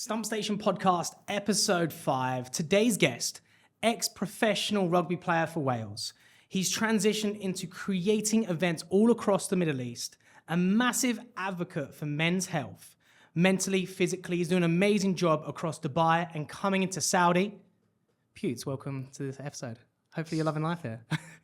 Stump Station podcast, episode 5. Today's guest, ex-professional rugby player for Wales. He's transitioned into creating events all across the Middle East, a massive advocate for men's health. Mentally, physically, he's doing an amazing job across Dubai and coming into Saudi. Pewts, welcome to this episode. Hopefully you're loving life here.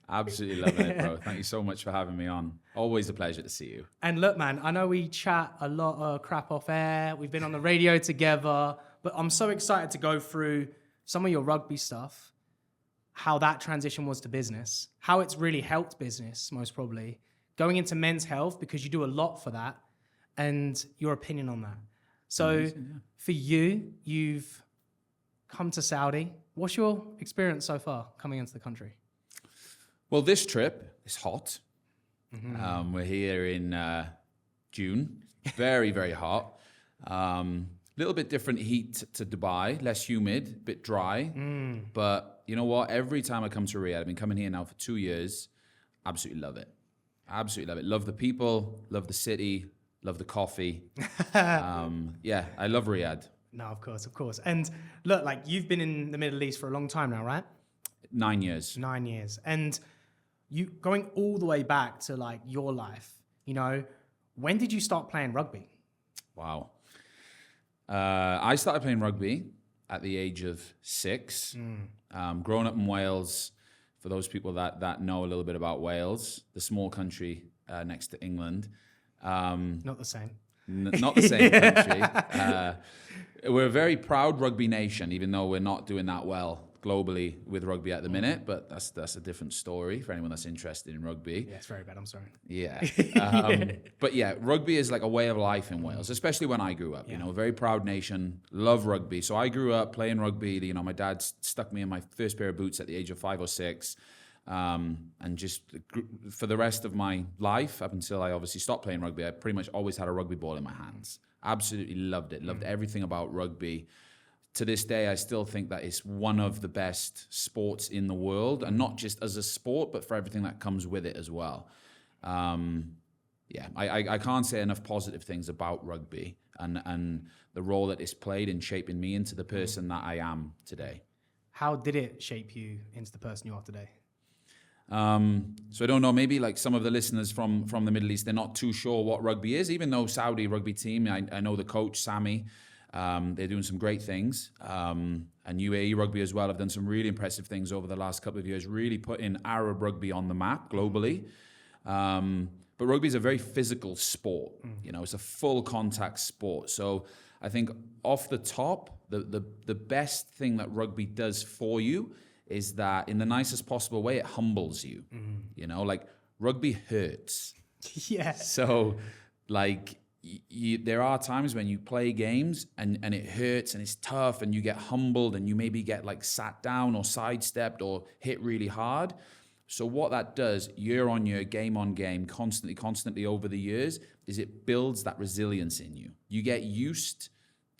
Absolutely loving it, bro. Thank you so much for having me on. Always a pleasure to see you. And look, man, I know we chat a lot of crap off air. We've been on the radio together, but I'm so excited to go through some of your rugby stuff, how that transition was to business, how it's really helped business, most probably, going into men's health, because you do a lot for that, and your opinion on that. So amazing, yeah. For you, you've come to Saudi. What's your experience so far coming into the country? Well, this trip is hot. Mm-hmm. We're here in June. Very, very hot. Little bit different heat to Dubai, less humid, bit dry. But you know what? Every time I come to Riyadh, I've been coming here now for 2 years. Absolutely love it. Absolutely love it. Love the people, love the city, love the coffee. Yeah, I love Riyadh. No, of course, of course. And look, like you've been in the Middle East for a long time now, right? 9 years. 9 years. And you going all the way back to like your life, you know, when did you start playing rugby? Wow. I started playing rugby at the age of 6. Growing up in Wales, for those people that know a little bit about Wales, the small country next to England. Not the same. Not the same country. We're a very proud rugby nation, even though we're not doing that well globally with rugby at the minute. But that's a different story for anyone that's interested in rugby. Yeah, it's very bad. I'm sorry. Yeah. But yeah, rugby is like a way of life in Wales, especially when I grew up. Yeah. You know, a very proud nation, love rugby. So I grew up playing rugby. You know, my dad stuck me in my first pair of boots at the age of 5 or 6. And just for the rest of my life, up until I obviously stopped playing rugby, I pretty much always had a rugby ball in my hands. Absolutely loved it. Loved everything about rugby. To this day, I still think that it's one of the best sports in the world, and not just as a sport, but for everything that comes with it as well. Yeah, I can't say enough positive things about rugby and the role that it's played in shaping me into the person that I am today. How did it shape you into the person you are today? So I don't know, maybe like some of the listeners from the Middle East, they're not too sure what rugby is, even though Saudi rugby team, I know the coach, Sami, they're doing some great things. And UAE rugby as well have done some really impressive things over the last couple of years, really putting Arab rugby on the map globally. But rugby is a very physical sport. You know, it's a full contact sport. So I think off the top, the best thing that rugby does for you is that in the nicest possible way, it humbles you. You know, like rugby hurts. Yeah. So like there are times when you play games and it hurts and it's tough and you get humbled and you maybe get like sat down or sidestepped or hit really hard. So what that does year on year, game on game, constantly over the years, is it builds that resilience in you. You get used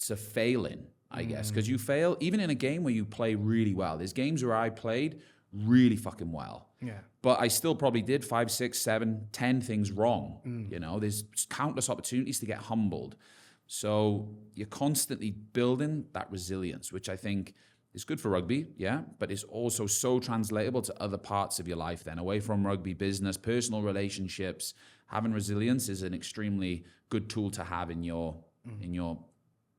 to failing, I guess, because you fail even in a game where you play really well. There's games where I played really fucking well. Yeah. But I still probably did 5, 6, 7, 10 things wrong. You know, there's countless opportunities to get humbled. So you're constantly building that resilience, which I think is good for rugby, yeah, but it's also so translatable to other parts of your life then, away from rugby, business, personal relationships. Having resilience is an extremely good tool to have in your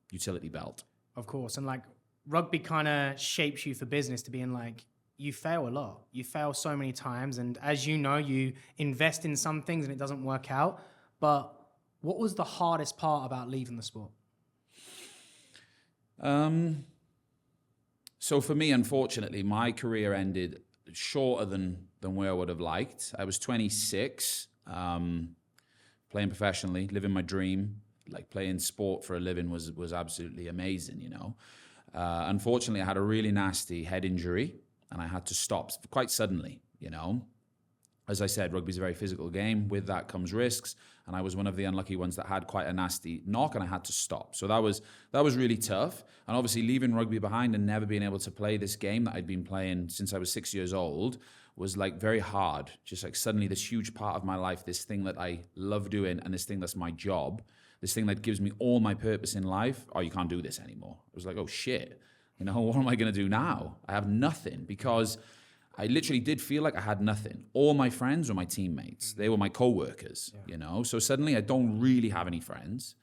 utility belt. Of course. And like rugby kind of shapes you for business to being like, you fail a lot. You fail so many times. And as you know, you invest in some things and it doesn't work out. But what was the hardest part about leaving the sport? So for me, unfortunately, my career ended shorter than where I would have liked. I was 26, playing professionally, living my dream. Like playing sport for a living was absolutely amazing, you know. Unfortunately, I had a really nasty head injury and I had to stop quite suddenly, you know. As I said, rugby is a very physical game. With that comes risks. And I was one of the unlucky ones that had quite a nasty knock and I had to stop. So that was really tough. And obviously leaving rugby behind and never being able to play this game that I'd been playing since I was 6 years old was like very hard. Just like suddenly this huge part of my life, this thing that I love doing and this thing that's my job, this thing that gives me all my purpose in life, oh, you can't do this anymore. I was like, oh shit, you know, what am I going to do now? I have nothing, because I literally did feel like I had nothing. All my friends were my teammates. They were my co-workers, you know? So suddenly I don't really have any friends.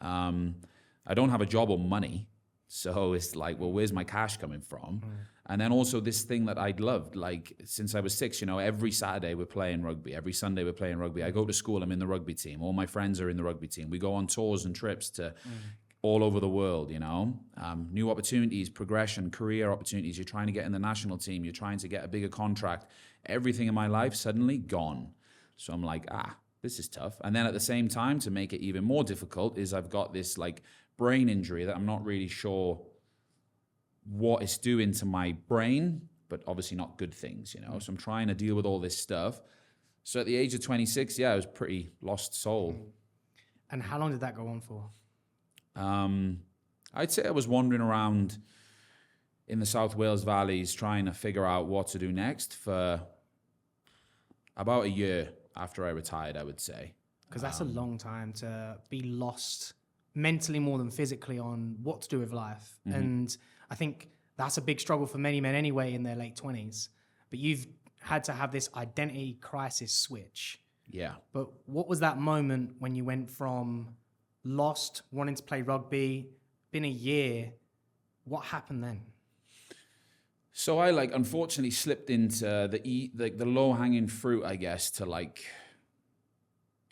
I don't have a job or money. So it's like, well, where's my cash coming from? And then also this thing that I'd loved, like since I was 6, you know, every Saturday we're playing rugby. Every Sunday we're playing rugby. I go to school, I'm in the rugby team. All my friends are in the rugby team. We go on tours and trips to all over the world, you know. New opportunities, progression, career opportunities. You're trying to get in the national team. You're trying to get a bigger contract. Everything in my life suddenly gone. So I'm like, this is tough. And then at the same time, to make it even more difficult, is I've got this like brain injury that I'm not really sure what it's doing to my brain, but obviously not good things, you know. So I'm trying to deal with all this stuff. So at the age of 26, I was pretty lost soul. And how long did that go on for? I'd say I was wandering around in the South Wales valleys trying to figure out what to do next for about a year after I retired, I would say. Because that's a long time to be lost mentally more than physically on what to do with life. And I think that's a big struggle for many men anyway in their late 20s. But you've had to have this identity crisis switch. Yeah. But what was that moment when you went from lost, wanting to play rugby, been a year, what happened then? So I unfortunately slipped into the low hanging fruit, I guess, to like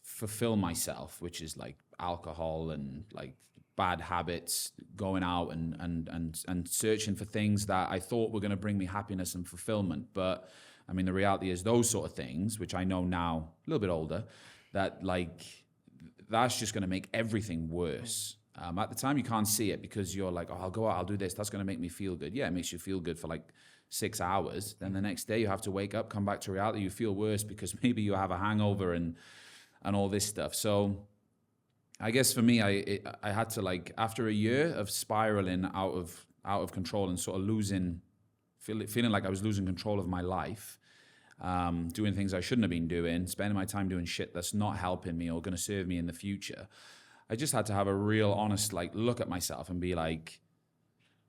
fulfill myself, which is like alcohol and like bad habits, going out and searching for things that I thought were going to bring me happiness and fulfillment. But I mean, the reality is those sort of things, which I know now, a little bit older, that like that's just going to make everything worse. At the time, you can't see it because you're like, oh, I'll go out, I'll do this. That's going to make me feel good. Yeah, it makes you feel good for like 6 hours. Then the next day you have to wake up, come back to reality. You feel worse because maybe you have a hangover and all this stuff. So I guess for me, I had to like, after a year of spiraling out of control and sort of feeling like I was losing control of my life, doing things I shouldn't have been doing, spending my time doing shit that's not helping me or going to serve me in the future. I just had to have a real honest like look at myself and be like,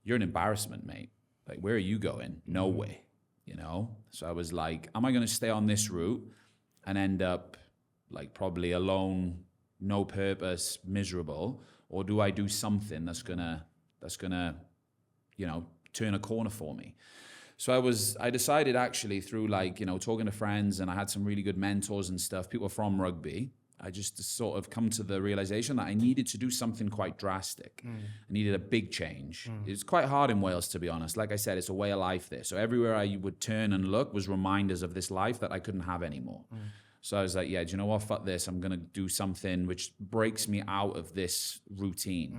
you're an embarrassment, mate. Like, where are you going? Nowhere, you know? So I was like, am I going to stay on this route and end up like probably alone, no purpose, miserable? Or do I do something that's gonna, you know, turn a corner for me? So I decided actually through like, you know, talking to friends, and I had some really good mentors and stuff, people from rugby, I just sort of come to the realization that I needed to do something quite drastic. I needed a big change. It's quite hard in Wales, to be honest. Like I said, it's a way of life there. So everywhere I would turn and look was reminders of this life that I couldn't have anymore. So I was like, yeah, do you know what? Fuck this. I'm going to do something which breaks me out of this routine.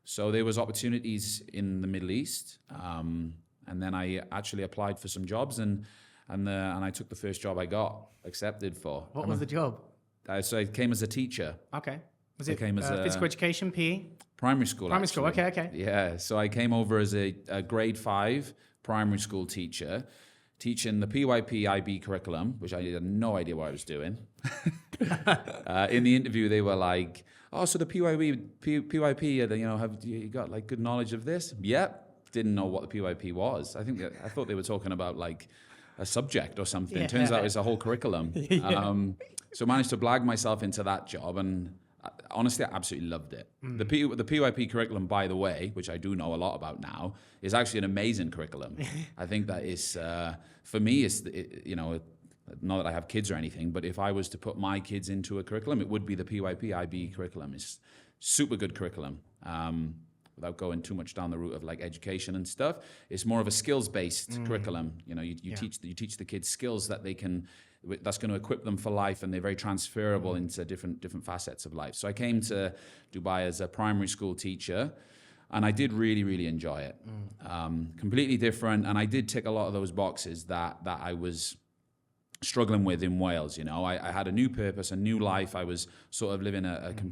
So there was opportunities in the Middle East. And then I actually applied for some jobs and I took the first job I got accepted for. What was the job? So I came as a teacher. Okay. Was it came as physical education, PE? Primary school. Primary school, okay. Yeah, so I came over as a grade 5 primary school teacher, teaching the PYP IB curriculum, which I had no idea what I was doing. In the interview, they were like, oh, so the PYP, you know, have you got like good knowledge of this? Yep. Didn't know what the PYP was. I thought they were talking about like a subject or something. Yeah. Turns out it's a whole curriculum. So I managed to blag myself into that job, and honestly, I absolutely loved it. The PYP curriculum, by the way, which I do know a lot about now, is actually an amazing curriculum. I think that is, for me, you know, not that I have kids or anything, but if I was to put my kids into a curriculum, it would be the PYP IB curriculum. It's super good curriculum. Without going too much down the route of like education and stuff, it's more of a skills-based curriculum. You know, you teach the kids skills that they can, that's going to equip them for life, and they're very transferable into different facets of life. So I came to Dubai as a primary school teacher, and I did really, really enjoy it. Completely different, and I did tick a lot of those boxes that I was struggling with in Wales. You know, I had a new purpose, a new life. I was sort of living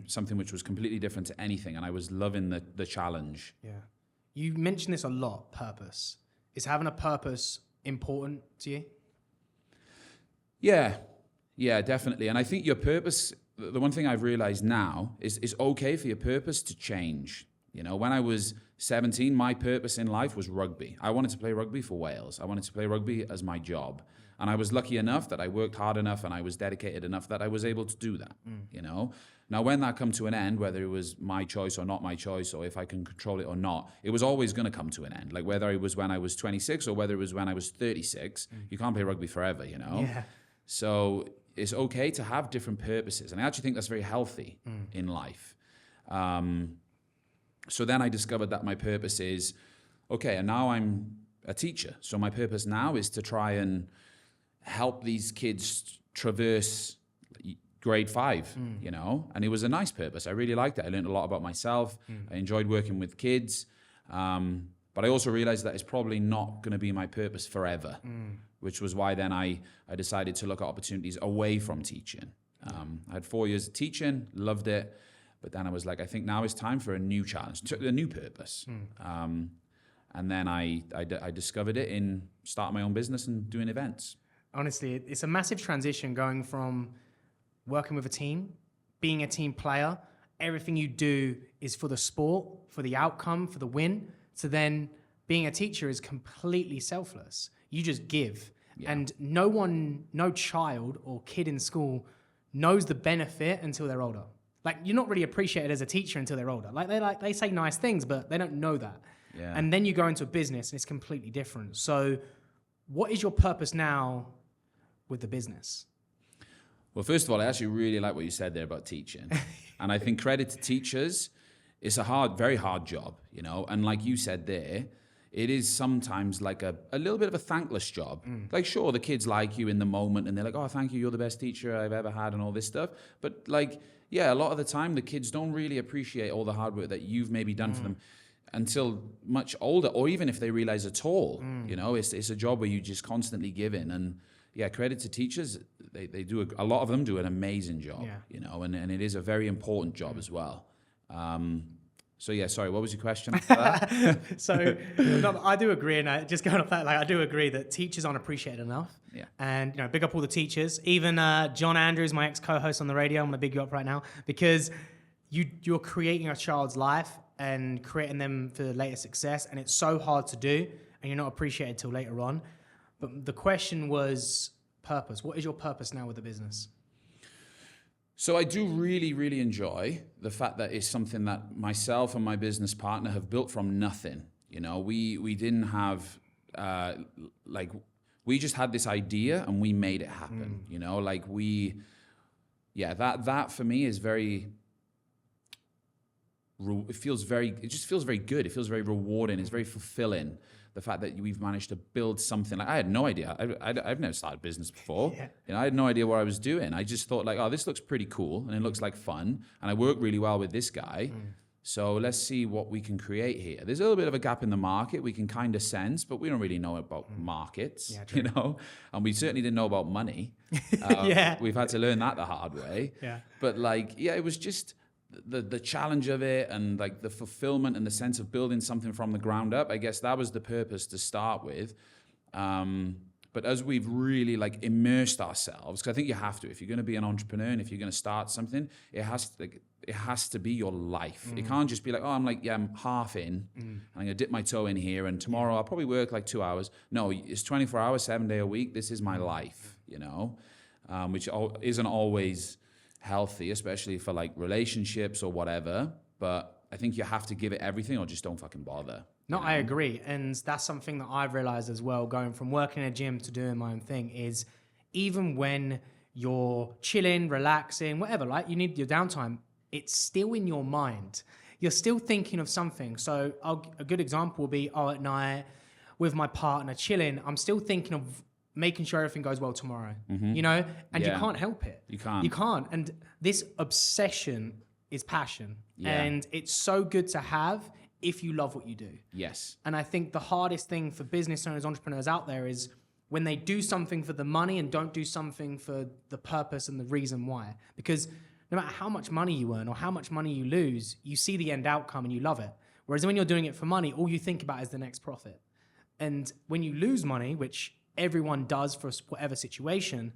something which was completely different to anything, and I was loving the challenge. Yeah. You mention this a lot, purpose. Is having a purpose important to you? Yeah, definitely. And I think your purpose, the one thing I've realized now is it's okay for your purpose to change. You know, when I was 17, my purpose in life was rugby. I wanted to play rugby for Wales. I wanted to play rugby as my job. And I was lucky enough that I worked hard enough and I was dedicated enough that I was able to do that, you know. Now, when that come to an end, whether it was my choice or not my choice, or if I can control it or not, it was always going to come to an end. Like whether it was when I was 26 or whether it was when I was 36, you can't play rugby forever, you know. Yeah. So it's okay to have different purposes. And I actually think that's very healthy in life. So then I discovered that my purpose is, okay, and now I'm a teacher. So my purpose now is to try and help these kids traverse grade 5, you know, and it was a nice purpose. I really liked it. I learned a lot about myself. I enjoyed working with kids. But I also realized that it's probably not going to be my purpose forever, which was why then I decided to look at opportunities away from teaching. I had 4 years of teaching, loved it. But then I was like, I think now is time for a new challenge, a new purpose. And then I discovered it in starting my own business and doing events. Honestly, it's a massive transition going from working with a team, being a team player, everything you do is for the sport, for the outcome, for the win, to then being a teacher is completely selfless. You just give. Yeah. And no child or kid in school knows the benefit until they're older. Like, you're not really appreciated as a teacher until they're older. They say nice things, but they don't know that. Yeah. And then you go into a business and it's completely different. So what is your purpose now with the business? Well, first of all, I actually really like what you said there about teaching. And I think credit to teachers, it's a very hard job, you know? And like you said there, it is sometimes like a little bit of a thankless job. Like, sure, the kids like you in the moment and they're like, oh, thank you, you're the best teacher I've ever had and all this stuff. But like, yeah, a lot of the time the kids don't really appreciate all the hard work that you've maybe done for them until much older, or even if they realize at all. You know, it's a job where you just constantly give in. And yeah, credit to teachers. They do a lot of them do an amazing job, you know, and it is a very important job as well. So yeah, sorry, what was your question after that? So no, I do agree, and just going off that, like I do agree that teachers aren't appreciated enough. Yeah. And you know, big up all the teachers. Even John Andrews, my ex-co-host on the radio, I'm gonna big you up right now because you're creating a child's life and creating them for later success, and it's so hard to do, and you're not appreciated till later on. But the question was purpose. What is your purpose now with the business? So I do really, really enjoy the fact that it's something that myself and my business partner have built from nothing. You know, we didn't have, we just had this idea and we made it happen. You know, like that for me is very, it just feels very good. It feels very rewarding. It's very fulfilling. The fact that we've managed to build something. Like, I had no idea. I've never started a business before. Yeah. You know, I had no idea what I was doing. I just thought like, oh, this looks pretty cool and it looks like fun. And I work really well with this guy. So let's see what we can create here. There's a little bit of a gap in the market we can kind of sense, but we don't really know about markets, you know, and we certainly didn't know about money. We've had to learn that the hard way. Yeah. But like, yeah, it was just the challenge of it and like the fulfillment and the sense of building something from the ground up. I guess that was the purpose to start with. But as we've really like immersed ourselves, because I think you have to, if you're going to be an entrepreneur and if you're going to start something, it has to be your life. It can't just be like, oh, I'm half in and I'm going to dip my toe in here and tomorrow I'll probably work like 2 hours. No, it's 24 hours, 7 days a week. This is my life, you know, which isn't always healthy, especially for like relationships or whatever. But I think you have to give it everything or just don't fucking bother. No, I agree. And that's something that I've realized as well, going from working in a gym to doing my own thing, is even when you're chilling, relaxing, whatever, like you need your downtime, it's still in your mind. You're still thinking of something. So a good example will be, at night with my partner chilling, I'm still thinking of making sure everything goes well tomorrow, you know, and you can't help it. You can't. And this obsession is passion. And it's so good to have if you love what you do. Yes. And I think the hardest thing for business owners, entrepreneurs out there is when they do something for the money and don't do something for the purpose and the reason why. Because no matter how much money you earn or how much money you lose, you see the end outcome and you love it. Whereas when you're doing it for money, all you think about is the next profit. And when you lose money, which everyone does for whatever situation,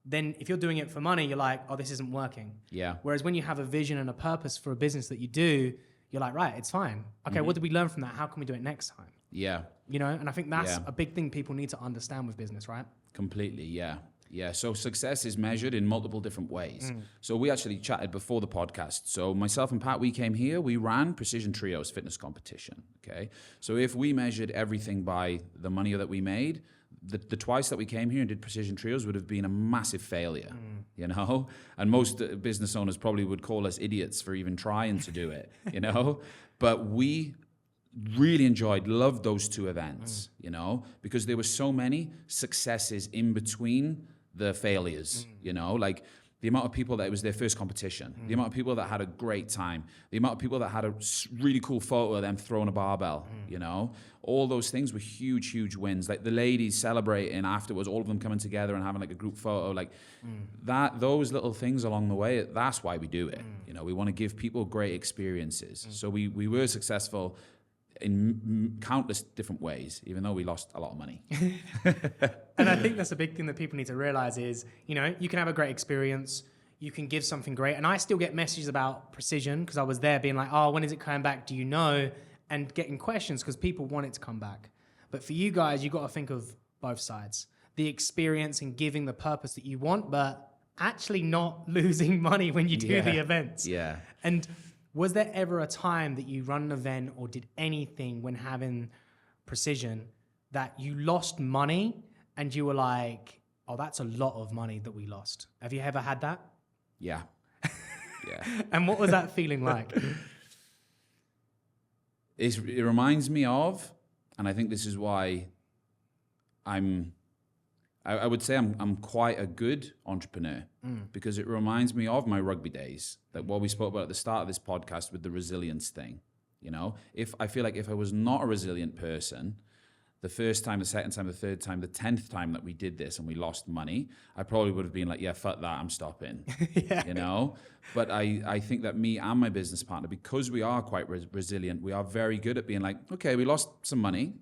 then if you're doing it for money, you're like, oh, this isn't working. Yeah. Whereas when you have a vision and a purpose for a business that you do, you're like, right, it's fine. Okay, what did we learn from that? How can we do it next time? Yeah. You know, and I think that's a big thing people need to understand with business, right? Completely, yeah. Yeah, so success is measured in multiple different ways. So we actually chatted before the podcast. So myself and Pat, we came here, we ran Precision Trios fitness competition, okay? So if we measured everything by the money that we made, the twice that we came here and did Precision Trios would have been a massive failure, you know? And most business owners probably would call us idiots for even trying to do it, you know? But we really loved those two events, you know, because there were so many successes in between the failures, you know, like the amount of people that it was their first competition, the amount of people that had a great time, the amount of people that had a really cool photo of them throwing a barbell, you know, all those things were huge, huge wins. Like the ladies celebrating afterwards, all of them coming together and having like a group photo, like those little things along the way, that's why we do it. You know, we want to give people great experiences. So we were successful in countless different ways, even though we lost a lot of money. And I think that's a big thing that people need to realize is, you know, you can have a great experience, you can give something great. And I still get messages about Precision because I was there being like, oh, when is it coming back? Do you know? And getting questions because people want it to come back. But for you guys, you got to think of both sides. The experience and giving the purpose that you want, but actually not losing money when you do the events. Yeah. And was there ever a time that you run an event or did anything when having Precision that you lost money and you were like, oh, that's a lot of money that we lost? Have you ever had that? Yeah. Yeah. And what was that feeling like? It reminds me of, and I think this is why I would say I'm quite a good entrepreneur because it reminds me of my rugby days, like what we spoke about at the start of this podcast with the resilience thing. You know, if I feel like if I was not a resilient person, the first time, the second time, the third time, the 10th time that we did this and we lost money, I probably would have been like, yeah, fuck that, I'm stopping, you know? But I think that me and my business partner, because we are quite resilient, we are very good at being like, okay, we lost some money,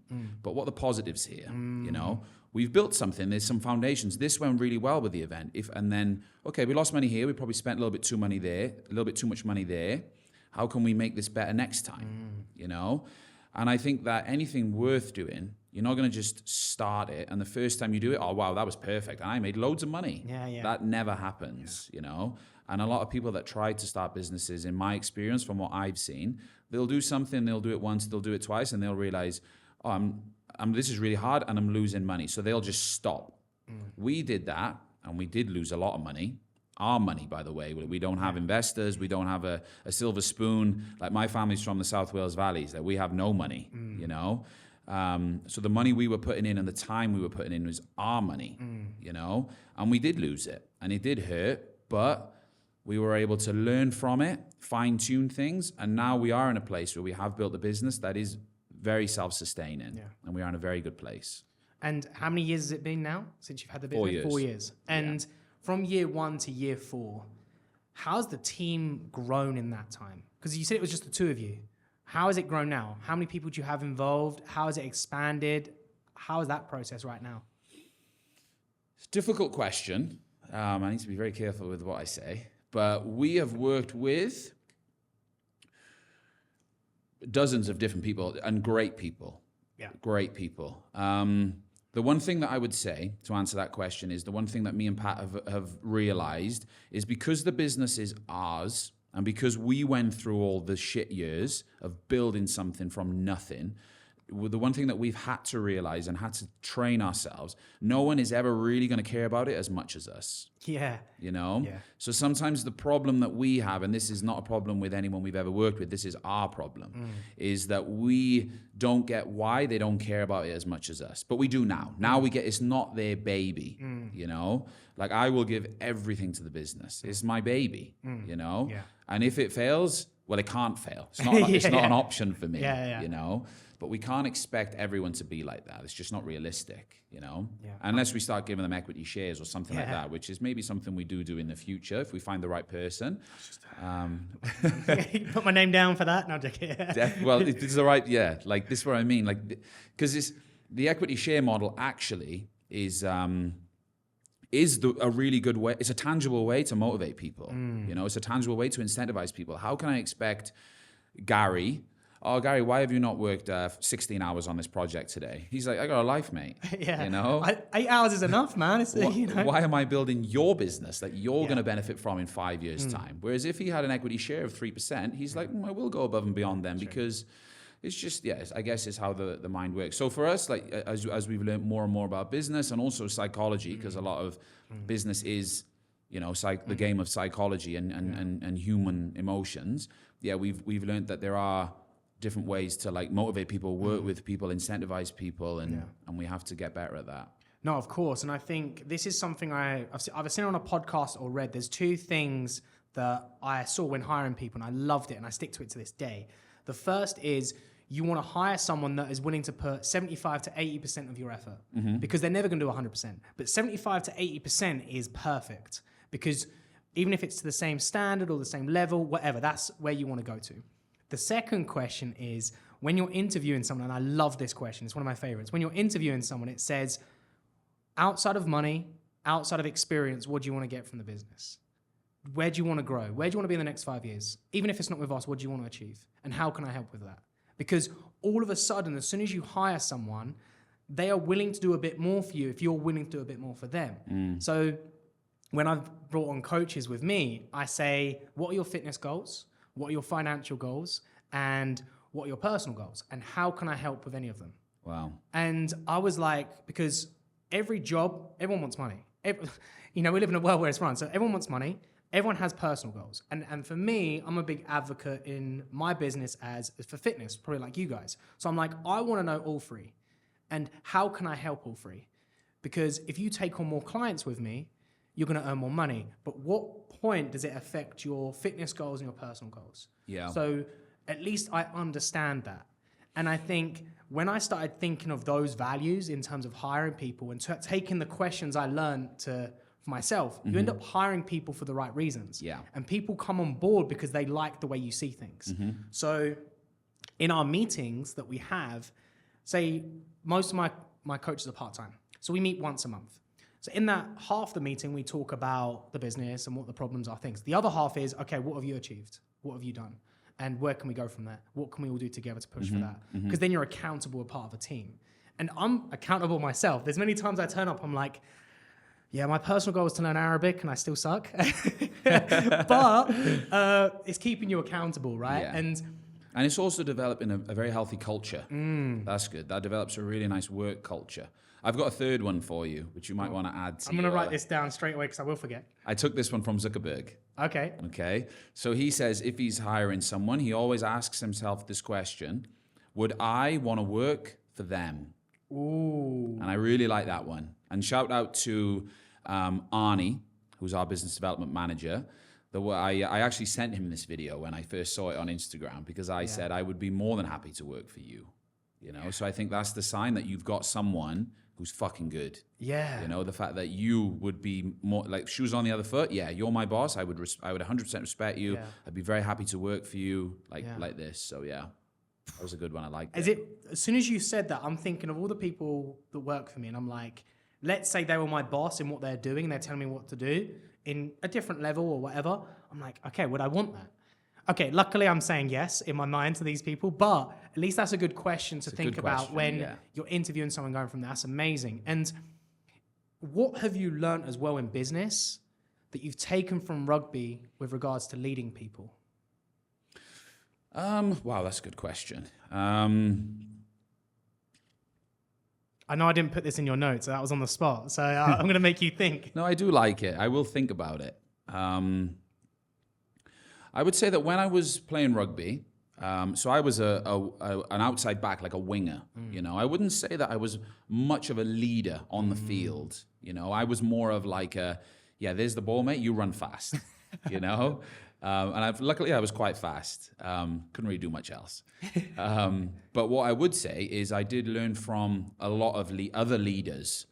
but what are the positives here, you know? We've built something, there's some foundations. This went really well with the event. And then, okay, we lost money here, we probably spent a little bit too money there, a little bit too much money there. How can we make this better next time, you know? And I think that anything worth doing, you're not going to just start it and the first time you do it, oh, wow, that was perfect. And I made loads of money. Yeah. That never happens, you know? And a lot of people that try to start businesses, in my experience, from what I've seen, they'll do something, they'll do it once, they'll do it twice, and they'll realize, oh, this is really hard and I'm losing money. So they'll just stop. We did that and we did lose a lot of money. Our money, by the way. We don't have investors. We don't have a silver spoon. Like my family's from the South Wales Valleys. That we have no money, you know? So the money we were putting in and the time we were putting in was our money, you know? And we did lose it. And it did hurt, but we were able to learn from it, fine-tune things, and now we are in a place where we have built a business that is very self-sustaining, and we are in a very good place. And how many years has it been now since you've had the business? 4 years. 4 years. And from year 1 to year 4, how's the team grown in that time? Because you said it was just the two of you. How has it grown now? How many people do you have involved? How has it expanded? How is that process right now? It's a difficult question. I need to be very careful with what I say. But we have worked with dozens of different people and great people. Yeah. Great people. The one thing that I would say to answer that question is the one thing that me and Pat have realized is because the business is ours and because we went through all the shit years of building something from nothing, the one thing that we've had to realize and had to train ourselves, no one is ever really going to care about it as much as us. Yeah. You know? Yeah. So sometimes the problem that we have, and this is not a problem with anyone we've ever worked with, this is our problem, is that we don't get why they don't care about it as much as us. But we do now. Now we get, it's not their baby, you know? Like I will give everything to the business. It's my baby, you know? Yeah. And if it fails, well, it can't fail. It's not, it's not an option for me, you know? But we can't expect everyone to be like that. It's just not realistic, you know? Yeah. Unless we start giving them equity shares or something like that, which is maybe something we do in the future if we find the right person. Put my name down for that. No, well, it's the right, like this is what I mean. Like, because the equity share model actually is is a really good way. It's a tangible way to motivate people. You know, it's a tangible way to incentivize people. How can I expect Gary, oh, Gary, why have you not worked 16 hours on this project today? He's like, I got a life, mate. Yeah. You know? 8 hours is enough, man. It's, you know. Why am I building your business that you're going to benefit from in 5 years' time? Whereas if he had an equity share of 3%, he's like, I will go above and beyond them because it's just, I guess it's how the mind works. So for us, like as we've learned more and more about business and also psychology, because a lot of business is, you know, the game of psychology and human emotions. Yeah, we've learned that there are different ways to like motivate people, work with people, incentivize people, and we have to get better at that. No, of course. And I think this is something I've seen on a podcast or read. There's two things that I saw when hiring people, and I loved it, and I stick to it to this day. The first is you want to hire someone that is willing to put 75 to 80% of your effort, because they're never going to do 100%. But 75 to 80% is perfect, because even if it's to the same standard or the same level, whatever, that's where you want to go to. The second question is when you're interviewing someone, and I love this question, it's one of my favorites. When you're interviewing someone, it says, outside of money, outside of experience, what do you want to get from the business? Where do you want to grow? Where do you want to be in the next 5 years? Even if it's not with us, what do you want to achieve? And how can I help with that? Because all of a sudden, as soon as you hire someone, they are willing to do a bit more for you if you're willing to do a bit more for them. So when I've brought on coaches with me, I say, what are your fitness goals? What are your financial goals? And what are your personal goals? And how can I help with any of them? Wow. And I was like, because every job, everyone wants money. You know, we live in a world where it's run. So everyone wants money. Everyone has personal goals. And for me, I'm a big advocate in my business for fitness, probably like you guys. So I'm like, I want to know all three. And how can I help all three? Because if you take on more clients with me, you're going to earn more money. But what point does it affect your fitness goals and your personal goals? Yeah. So at least I understand that. And I think when I started thinking of those values in terms of hiring people and taking the questions I learned for myself, you end up hiring people for the right reasons. Yeah. And people come on board because they like the way you see things. So in our meetings that we have, say most of my coaches are part-time. So we meet once a month. So in that half the meeting, we talk about the business and what the problems are, things. The other half is, okay, what have you achieved? What have you done? And where can we go from there? What can we all do together to push for that? Because then you're accountable, a part of a team. And I'm accountable myself. There's many times I turn up, I'm like, yeah, my personal goal is to learn Arabic and I still suck. But it's keeping you accountable, right? Yeah. And it's also developing a very healthy culture. That's good. That develops a really nice work culture. I've got a third one for you, which you might want to add to. I'm going to write this down straight away because I will forget. I took this one from Zuckerberg. Okay. So he says if he's hiring someone, he always asks himself this question: would I want to work for them? Ooh. And I really like that one. And shout out to Arnie, who's our business development manager. I actually sent him this video when I first saw it on Instagram because I said I would be more than happy to work for you. You know, so I think that's the sign that you've got someone who's fucking good. Yeah. You know, the fact that you would be more like shoes on the other foot. Yeah, you're my boss. I would 100% respect you. Yeah. I'd be very happy to work for you like this. So yeah, that was a good one. I like that. As soon as you said that, I'm thinking of all the people that work for me, and I'm like, let's say they were my boss in what they're doing, and they're telling me what to do in a different level or whatever. I'm like, okay, would I want that? Okay, luckily I'm saying yes in my mind to these people, but at least that's a good question to think about when you're interviewing someone going from there. That's amazing. And what have you learned as well in business that you've taken from rugby with regards to leading people? Wow, that's a good question. I know I didn't put this in your notes, so that was on the spot. So I'm going to make you think. No, I do like it. I will think about it. I would say that when I was playing rugby, so I was an outside back, like a winger. You know, I wouldn't say that I was much of a leader on the field. You know, I was more of like there's the ball, mate. You run fast. You know, and luckily I was quite fast. Couldn't really do much else. But what I would say is I did learn from a lot of other leaders.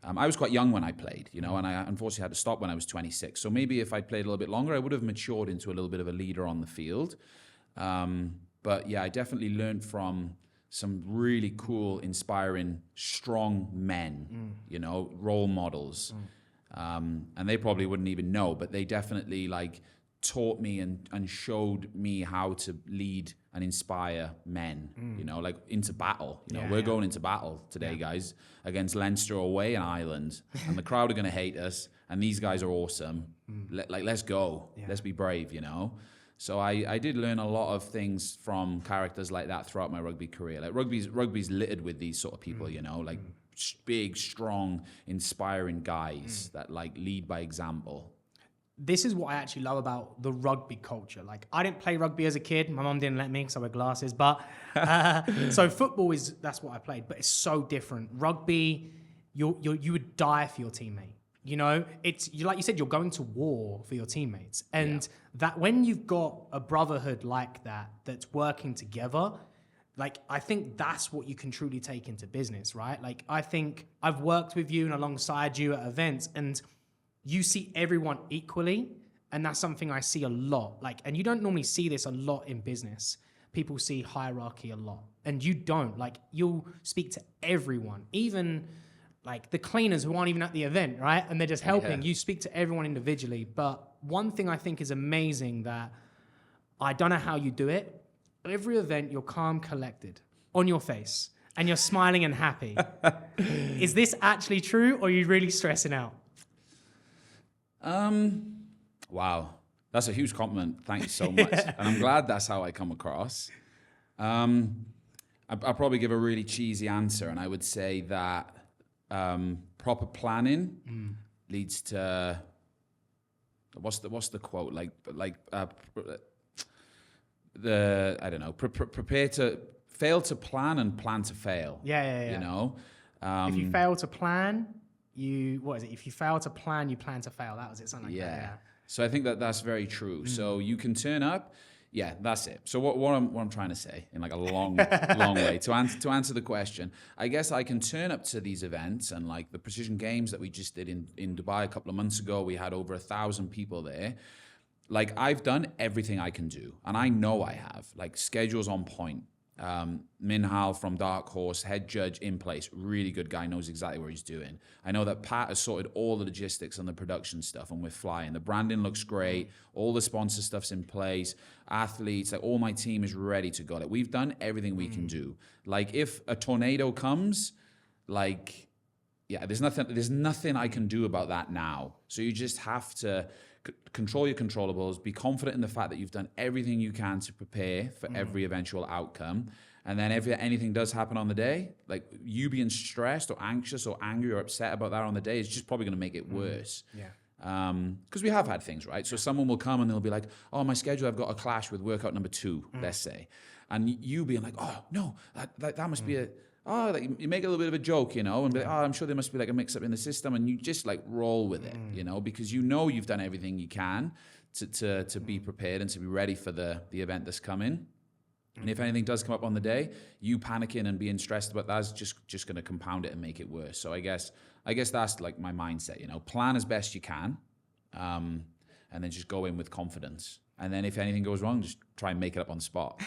I was quite young when I played, you know, and I unfortunately had to stop when I was 26. So maybe if I'd played a little bit longer, I would have matured into a little bit of a leader on the field. But yeah, I definitely learned from some really cool, inspiring, strong men, you know, role models. And they probably wouldn't even know, but they definitely like taught me and showed me how to lead and inspire men, you know, like into battle. You know, we're going into battle today, guys, against Leinster away in Ireland, and the crowd are going to hate us, and these guys are awesome. Let's go. Let's be brave, you know. So I did learn a lot of things from characters like that throughout my rugby career. Like rugby's littered with these sort of people, you know, like big, strong, inspiring guys that like lead by example. This is what I actually love about the rugby culture. Like, I didn't play rugby as a kid. My mom didn't let me because I wear glasses. But so football that's what I played. But it's so different. Rugby, you would die for your teammate. You know, like you said, you're going to war for your teammates. And that when you've got a brotherhood like that, that's working together, like, I think that's what you can truly take into business, right? Like, I think I've worked with you and alongside you at events, and you see everyone equally, and that's something I see a lot. Like, and you don't normally see this a lot in business. People see hierarchy a lot, and you don't. Like, you'll speak to everyone, even like the cleaners who aren't even at the event, right? And they're just helping. You speak to everyone individually. But one thing I think is amazing that I don't know how you do it. Every event, you're calm, collected, on your face, and you're smiling and happy. Is this actually true, or are you really stressing out? Wow, that's a huge compliment. Thank you so much. And I'm glad that's how I come across. I'll probably give a really cheesy answer, and I would say that proper planning leads to what's the quote, I don't know, prepare to fail to plan and plan to fail. Yeah. You know, if you fail to plan, if you fail to plan, you plan to fail. That was it, something like that. Yeah. So I think that's very true. So you can turn up. Yeah, that's it. So what I'm trying to say in like a long way to answer the question, I guess I can turn up to these events, and like the Precision Games that we just did in Dubai a couple of months ago, we had over 1,000 people there. Like, I've done everything I can do, and I know I have. Like, schedules on point. Minhal from Dark Horse, head judge in place, really good guy, knows exactly what he's doing. I know that Pat has sorted all the logistics and the production stuff, and we're flying. The branding looks great, all the sponsor stuff's in place, athletes, like all my team is ready to go. Like, we've done everything we can do. Like, if a tornado comes, like, there's nothing I can do about that now. So you just have to control your controllables, be confident in the fact that you've done everything you can to prepare for every eventual outcome. And then if anything does happen on the day, like, you being stressed or anxious or angry or upset about that on the day is just probably going to make it worse. Because we have had things, right? So someone will come and they'll be like, oh, my schedule, I've got a clash with workout number 2, let's say. And you being like, oh, no, that must be like, you make a little bit of a joke, you know, and be like, I'm sure there must be like a mix-up in the system, and you just like roll with it, you know, because you know you've done everything you can to be prepared and to be ready for the event that's coming. And if anything does come up on the day, you panicking and being stressed about that's just going to compound it and make it worse. So I guess that's like my mindset, you know, plan as best you can, and then just go in with confidence. And then if anything goes wrong, just try and make it up on the spot.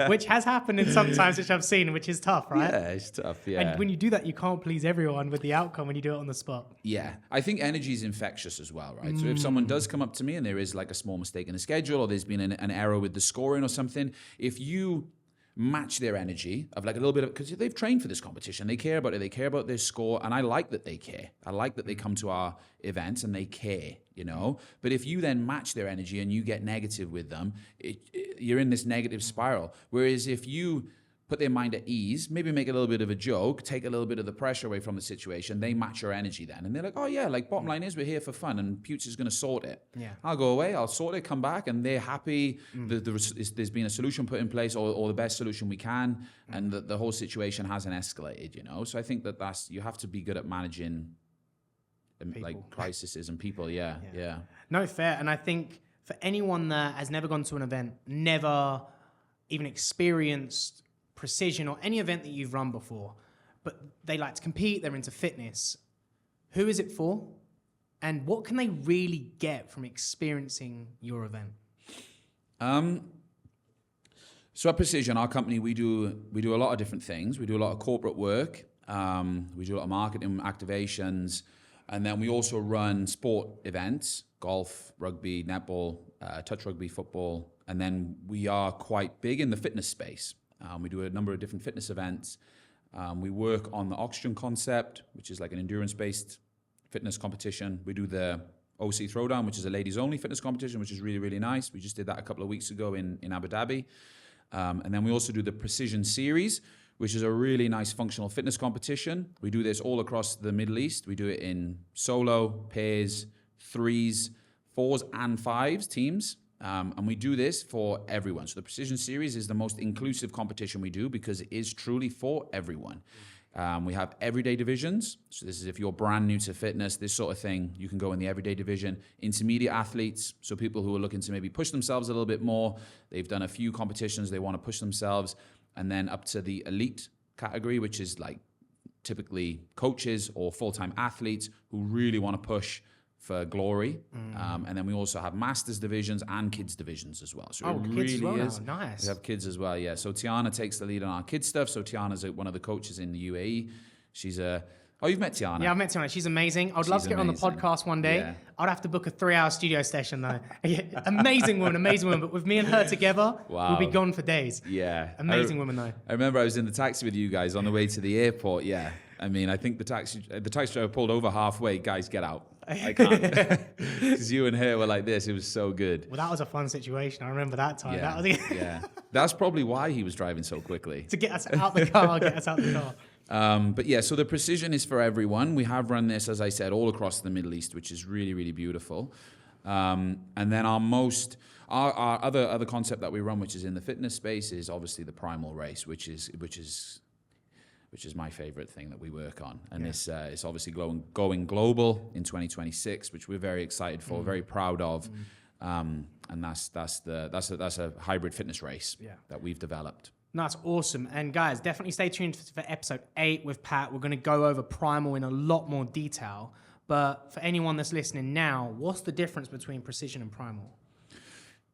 Which has happened in sometimes, which I've seen, which is tough, right? Yeah, it's tough, yeah. And when you do that, you can't please everyone with the outcome when you do it on the spot. Yeah, I think energy is infectious as well, right? So if someone does come up to me and there is like a small mistake in the schedule, or there's been an error with the scoring or something, if you match their energy of like a little bit of, because they've trained for this competition, they care about it, they care about their score, and I like that they care. I like that they come to our events and they care, you know. But if you then match their energy and you get negative with them, you're in this negative spiral. Whereas if you put their mind at ease, maybe make a little bit of a joke, take a little bit of the pressure away from the situation, they match your energy then. And they're like, oh yeah, like bottom line is we're here for fun and Pewts is going to sort it. Yeah. I'll go away, I'll sort it, come back, and they're happy. There's been a solution put in place, or the best solution we can, and the whole situation hasn't escalated, you know? So I think that's you have to be good at managing like crises and people, yeah. No, fair. And I think for anyone that has never gone to an event, never even experienced Precision or any event that you've run before, but they like to compete, they're into fitness, who is it for? And what can they really get from experiencing your event? So at Precision, our company, we do a lot of different things. We do a lot of corporate work. We do a lot of marketing activations. And then we also run sport events, golf, rugby, netball, touch rugby, football. And then we are quite big in the fitness space. We do a number of different fitness events. We work on the Oxygen concept, which is like an endurance-based fitness competition. We do the OC Throwdown, which is a ladies-only fitness competition, which is really, really nice. We just did that a couple of weeks ago in Abu Dhabi. And then we also do the Precision Series, which is a really nice functional fitness competition. We do this all across the Middle East. We do it in solo, pairs, threes, fours, and fives teams. And we do this for everyone. So the Precision Series is the most inclusive competition we do because it is truly for everyone. We have everyday divisions. So this is if you're brand new to fitness, this sort of thing, you can go in the everyday division. Intermediate athletes, so people who are looking to maybe push themselves a little bit more. They've done a few competitions, they want to push themselves. And then up to the elite category, which is like typically coaches or full-time athletes who really want to push for glory. And then we also have masters divisions and kids divisions as well. So it kids really as well is. now. Nice. We have kids as well, yeah. So Tiana takes the lead on our kids stuff. So Tiana's one of the coaches in the UAE. She's oh, you've met Tiana? Yeah, I've met Tiana. She's amazing. I'd love to get her on the podcast one day. Yeah. I'd have to book a 3-hour studio session though. Amazing woman. But with me and her togeter, we'll be gone for days. Yeah. Amazing woman though. I remember I was in the taxi with you guys on the way to the airport. Yeah. I mean, I think the taxi driver pulled over halfway. Guys, get out. I can't. Because you and her were like this. It was so good. Well, that was a fun situation. I remember that time. Yeah. That was Yeah. That's probably why he was driving so quickly. to get us out the car, But yeah, so the Precision is for everyone. We have run this, as I said, all across the Middle East, which is really, really beautiful. And then our other concept that we run, which is in the fitness space, is obviously the Primal Race, which is my favorite thing that we work on. And this is obviously going global in 2026, which we're very excited for, very proud of. And that's a hybrid fitness race that we've developed. No, that's awesome. And guys, definitely stay tuned for episode 8 with Pat. We're going to go over Primal in a lot more detail. But for anyone that's listening now, what's the difference between Precision and Primal?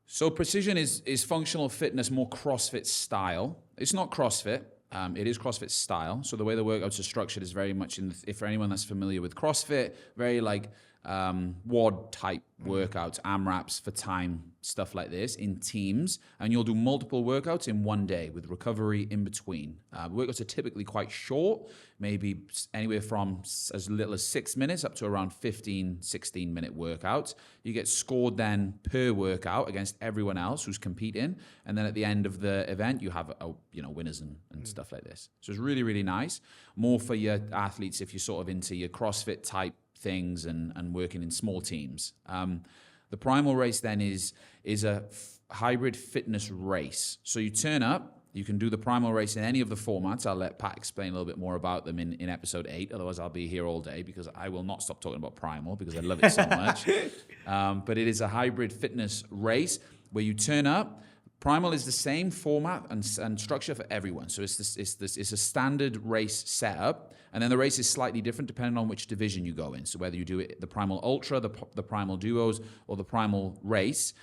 So Precision is functional fitness, more CrossFit style. It's not CrossFit. It is CrossFit style. So the way the workouts are structured is very much if for anyone that's familiar with CrossFit, very like WOD type workouts, AMRAPs for time, stuff like this in teams. And you'll do multiple workouts in one day with recovery in between. Workouts are typically quite short, maybe anywhere from as little as 6 minutes up to around 15, 16-minute workouts. You get scored then per workout against everyone else who's competing. And then at the end of the event, you have winners and stuff like this. So it's really, really nice. More for your athletes if you're sort of into your CrossFit type things and working in small teams. The Primal Race then is a hybrid fitness race. So you turn up, you can do the Primal Race in any of the formats. I'll let Pat explain a little bit more about them in episode 8. Otherwise, I'll be here all day because I will not stop talking about Primal because I love it so much. But it is a hybrid fitness race where you turn up. Primal is the same format and structure for everyone. So it's a standard race setup. And then the race is slightly different depending on which division you go in. So whether you do it the Primal Ultra, the Primal Duos, or the Primal Race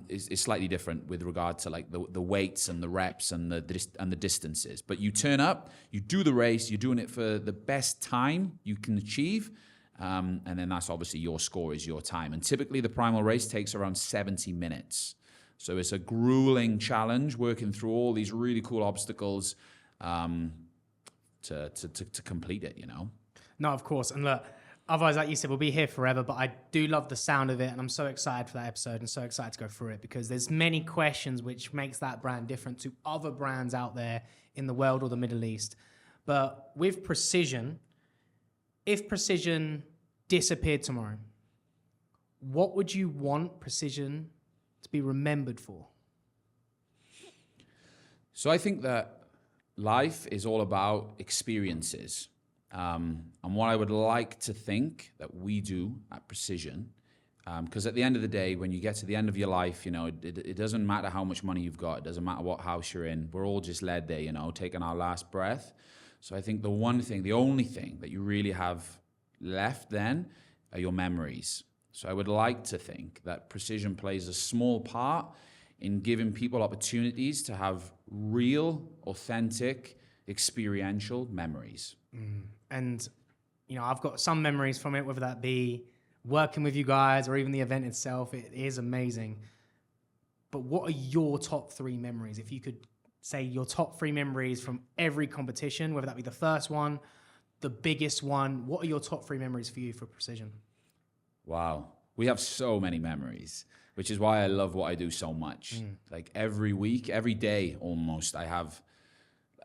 is slightly different with regard to like the weights and the reps and the distances. But you turn up, you do the race, you're doing it for the best time you can achieve. And then that's obviously your score is your time. And typically the Primal Race takes around 70 minutes. So it's a grueling challenge, working through all these really cool obstacles to complete it, No, of course. And look, otherwise, like you said, we'll be here forever, but I do love the sound of it, and I'm so excited for that episode and so excited to go through it because there's many questions which makes that brand different to other brands out there in the world or the Middle East. But with Precision, if Precision disappeared tomorrow, what would you want Precision to be remembered for? So I think that life is all about experiences. And what I would like to think that we do at Precision, because at the end of the day, when you get to the end of your life, it doesn't matter how much money you've got. It doesn't matter what house you're in. We're all just led there, taking our last breath. So I think the only thing that you really have left then are your memories. So I would like to think that Precision plays a small part in giving people opportunities to have real, authentic, experiential memories. And, I've got some memories from it, whether that be working with you guys or even the event itself. It is amazing. But what are your top 3 memories? If you could say your top 3 memories from every competition, whether that be the first one, the biggest one, what are your top 3 memories for you for Precision? Wow. We have so many memories, which is why I love what I do so much. Like every week, every day almost, I have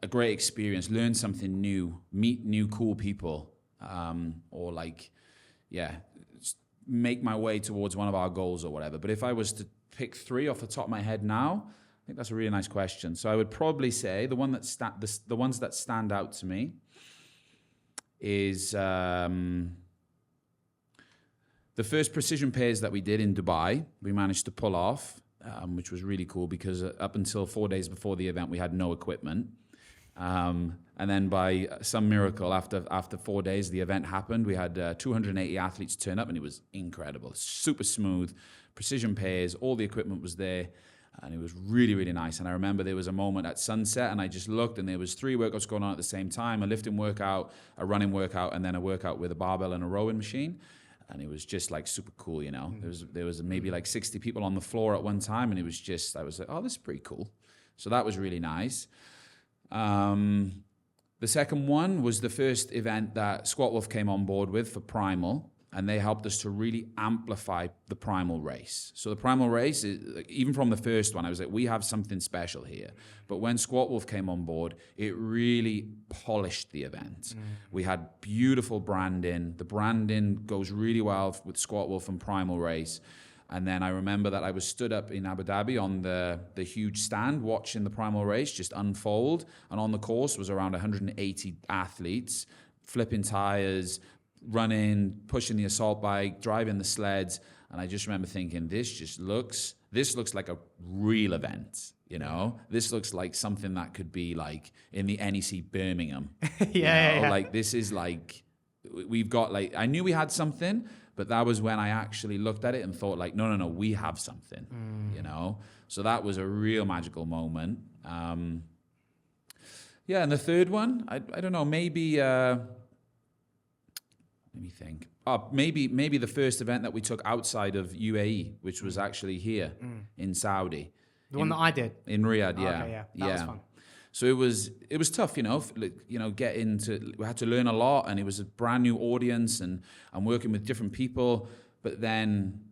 a great experience, learn something new, meet new cool people, or like, make my way towards one of our goals or whatever. But if I was to pick 3 off the top of my head now, I think that's a really nice question. So I would probably say the ones that stand out to me is the first precision pairs that we did in Dubai. We managed to pull off, which was really cool because up until 4 days before the event, we had no equipment. And then by some miracle, after 4 days, the event happened. We had 280 athletes turn up, and it was incredible. Super smooth, precision pairs, all the equipment was there, and it was really, really nice. And I remember there was a moment at sunset, and I just looked, and there was 3 workouts going on at the same time, a lifting workout, a running workout, and then a workout with a barbell and a rowing machine. And it was just like super cool, There was maybe like 60 people on the floor at one time, and it was just, I was like, oh, this is pretty cool. So that was really nice. The second one was the first event that Squat Wolf came on board with for Primal, and they helped us to really amplify the Primal race. So the Primal race, even from the first one, I was like, we have something special here. But when Squat Wolf came on board, it really polished the event. We had beautiful branding. The branding goes really well with Squat Wolf and Primal race. And then I remember that I was stood up in Abu Dhabi on the huge stand watching the Primal race just unfold. And on the course was around 180 athletes, flipping tires, running, pushing the assault bike, driving the sleds. And I just remember thinking, this looks like a real event, This looks like something that could be like in the NEC Birmingham. Like this is like, we've got like, I knew we had something, but that was when I actually looked at it and thought like, no, we have something, So that was a real magical moment. And the third one, I don't know, maybe, let me think. Maybe the first event that we took outside of UAE, which was actually here in Saudi. The one that I did? In Riyadh, yeah. Okay, that was fun. So it was tough, we had to learn a lot, and it was a brand new audience, and I'm working with different people. But then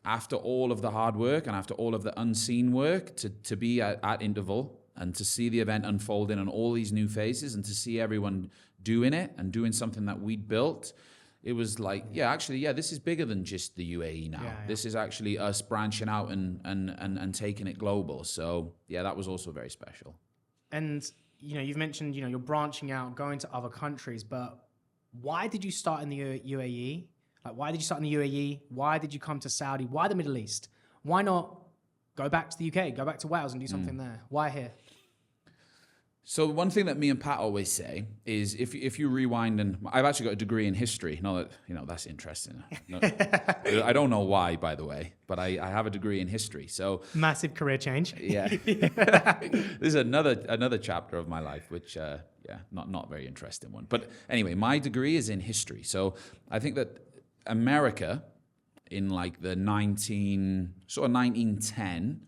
after all of the hard work and after all of the unseen work, to be at interval and to see the event unfolding and all these new faces and to see everyone doing it and doing something that we'd built, it was like, this is bigger than just the UAE now. This is actually us branching out and taking it global. So that was also very special. And, you've mentioned, you're branching out, going to other countries, but why did you start in the UAE? Like, why did you start in the UAE? Why did you come to Saudi? Why the Middle East? Why not go back to the UK, go back to Wales and do something there? Why here? So one thing that me and Pat always say is if you rewind, and I've actually got a degree in history. No, that's interesting. No, I don't know why, by the way, but I have a degree in history. So massive career change. Yeah. This is another chapter of my life, which not very interesting one. But anyway, my degree is in history. So I think that America in like the 1910.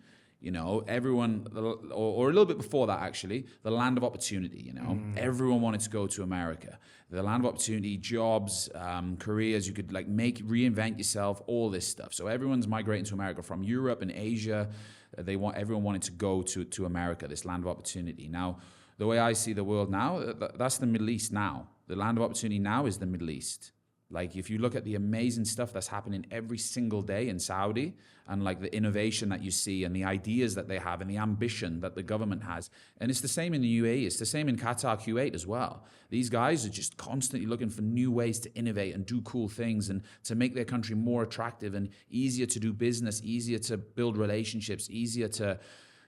Everyone, or a little bit before that, actually, the land of opportunity, Everyone wanted to go to America. The land of opportunity, jobs, careers, you could like reinvent yourself, all this stuff. So everyone's migrating to America from Europe and Asia. Everyone wanted to go to America, this land of opportunity. Now, the way I see the world now, that's the Middle East now. The land of opportunity now is the Middle East. Like, if you look at the amazing stuff that's happening every single day in Saudi, and like the innovation that you see and the ideas that they have and the ambition that the government has. And it's the same in the UAE. It's the same in Qatar, Kuwait as well. These guys are just constantly looking for new ways to innovate and do cool things and to make their country more attractive and easier to do business, easier to build relationships, easier to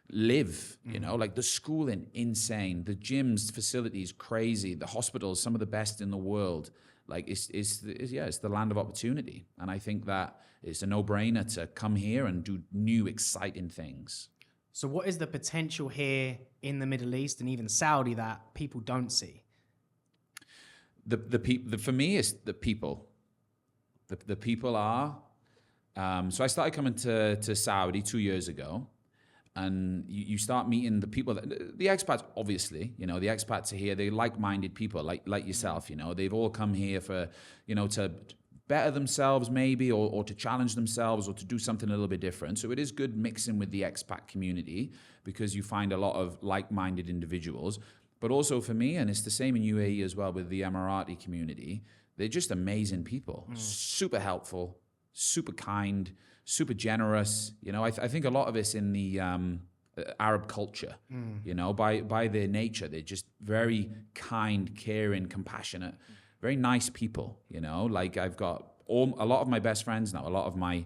live, like the schooling, insane. The gyms, facilities, crazy. The hospitals, some of the best in the world. Like it's the land of opportunity. And I think that it's a no-brainer to come here and do new, exciting things. So what is the potential here in the Middle East and even Saudi that people don't see? for me, it's the people. The people are. So I started coming to Saudi 2 years ago, and you start meeting the people, the expats, obviously, the expats are here. They're like-minded people, like yourself, They've all come here for, to better themselves maybe, or to challenge themselves, or to do something a little bit different. So it is good mixing with the expat community, because you find a lot of like-minded individuals. But also for me, and it's the same in UAE as well with the Emirati community, they're just amazing people, super helpful, super kind, super generous. I think a lot of it's in the Arab culture, by their nature. They're just very kind, caring, compassionate, very nice people, Like I've got a lot of my best friends now, a lot of my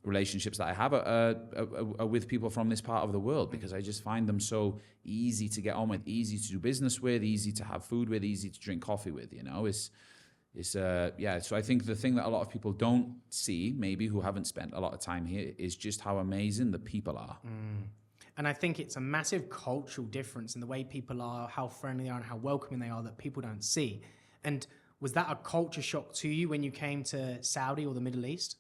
relationships that I have are with people from this part of the world, because I just find them so easy to get on with, easy to do business with, easy to have food with, easy to drink coffee with, So I think the thing that a lot of people don't see, maybe who haven't spent a lot of time here, is just how amazing the people are. And I think it's a massive cultural difference in the way people are, how friendly they are, and how welcoming they are, that people don't see. And was that a culture shock to you when you came to Saudi or the Middle East?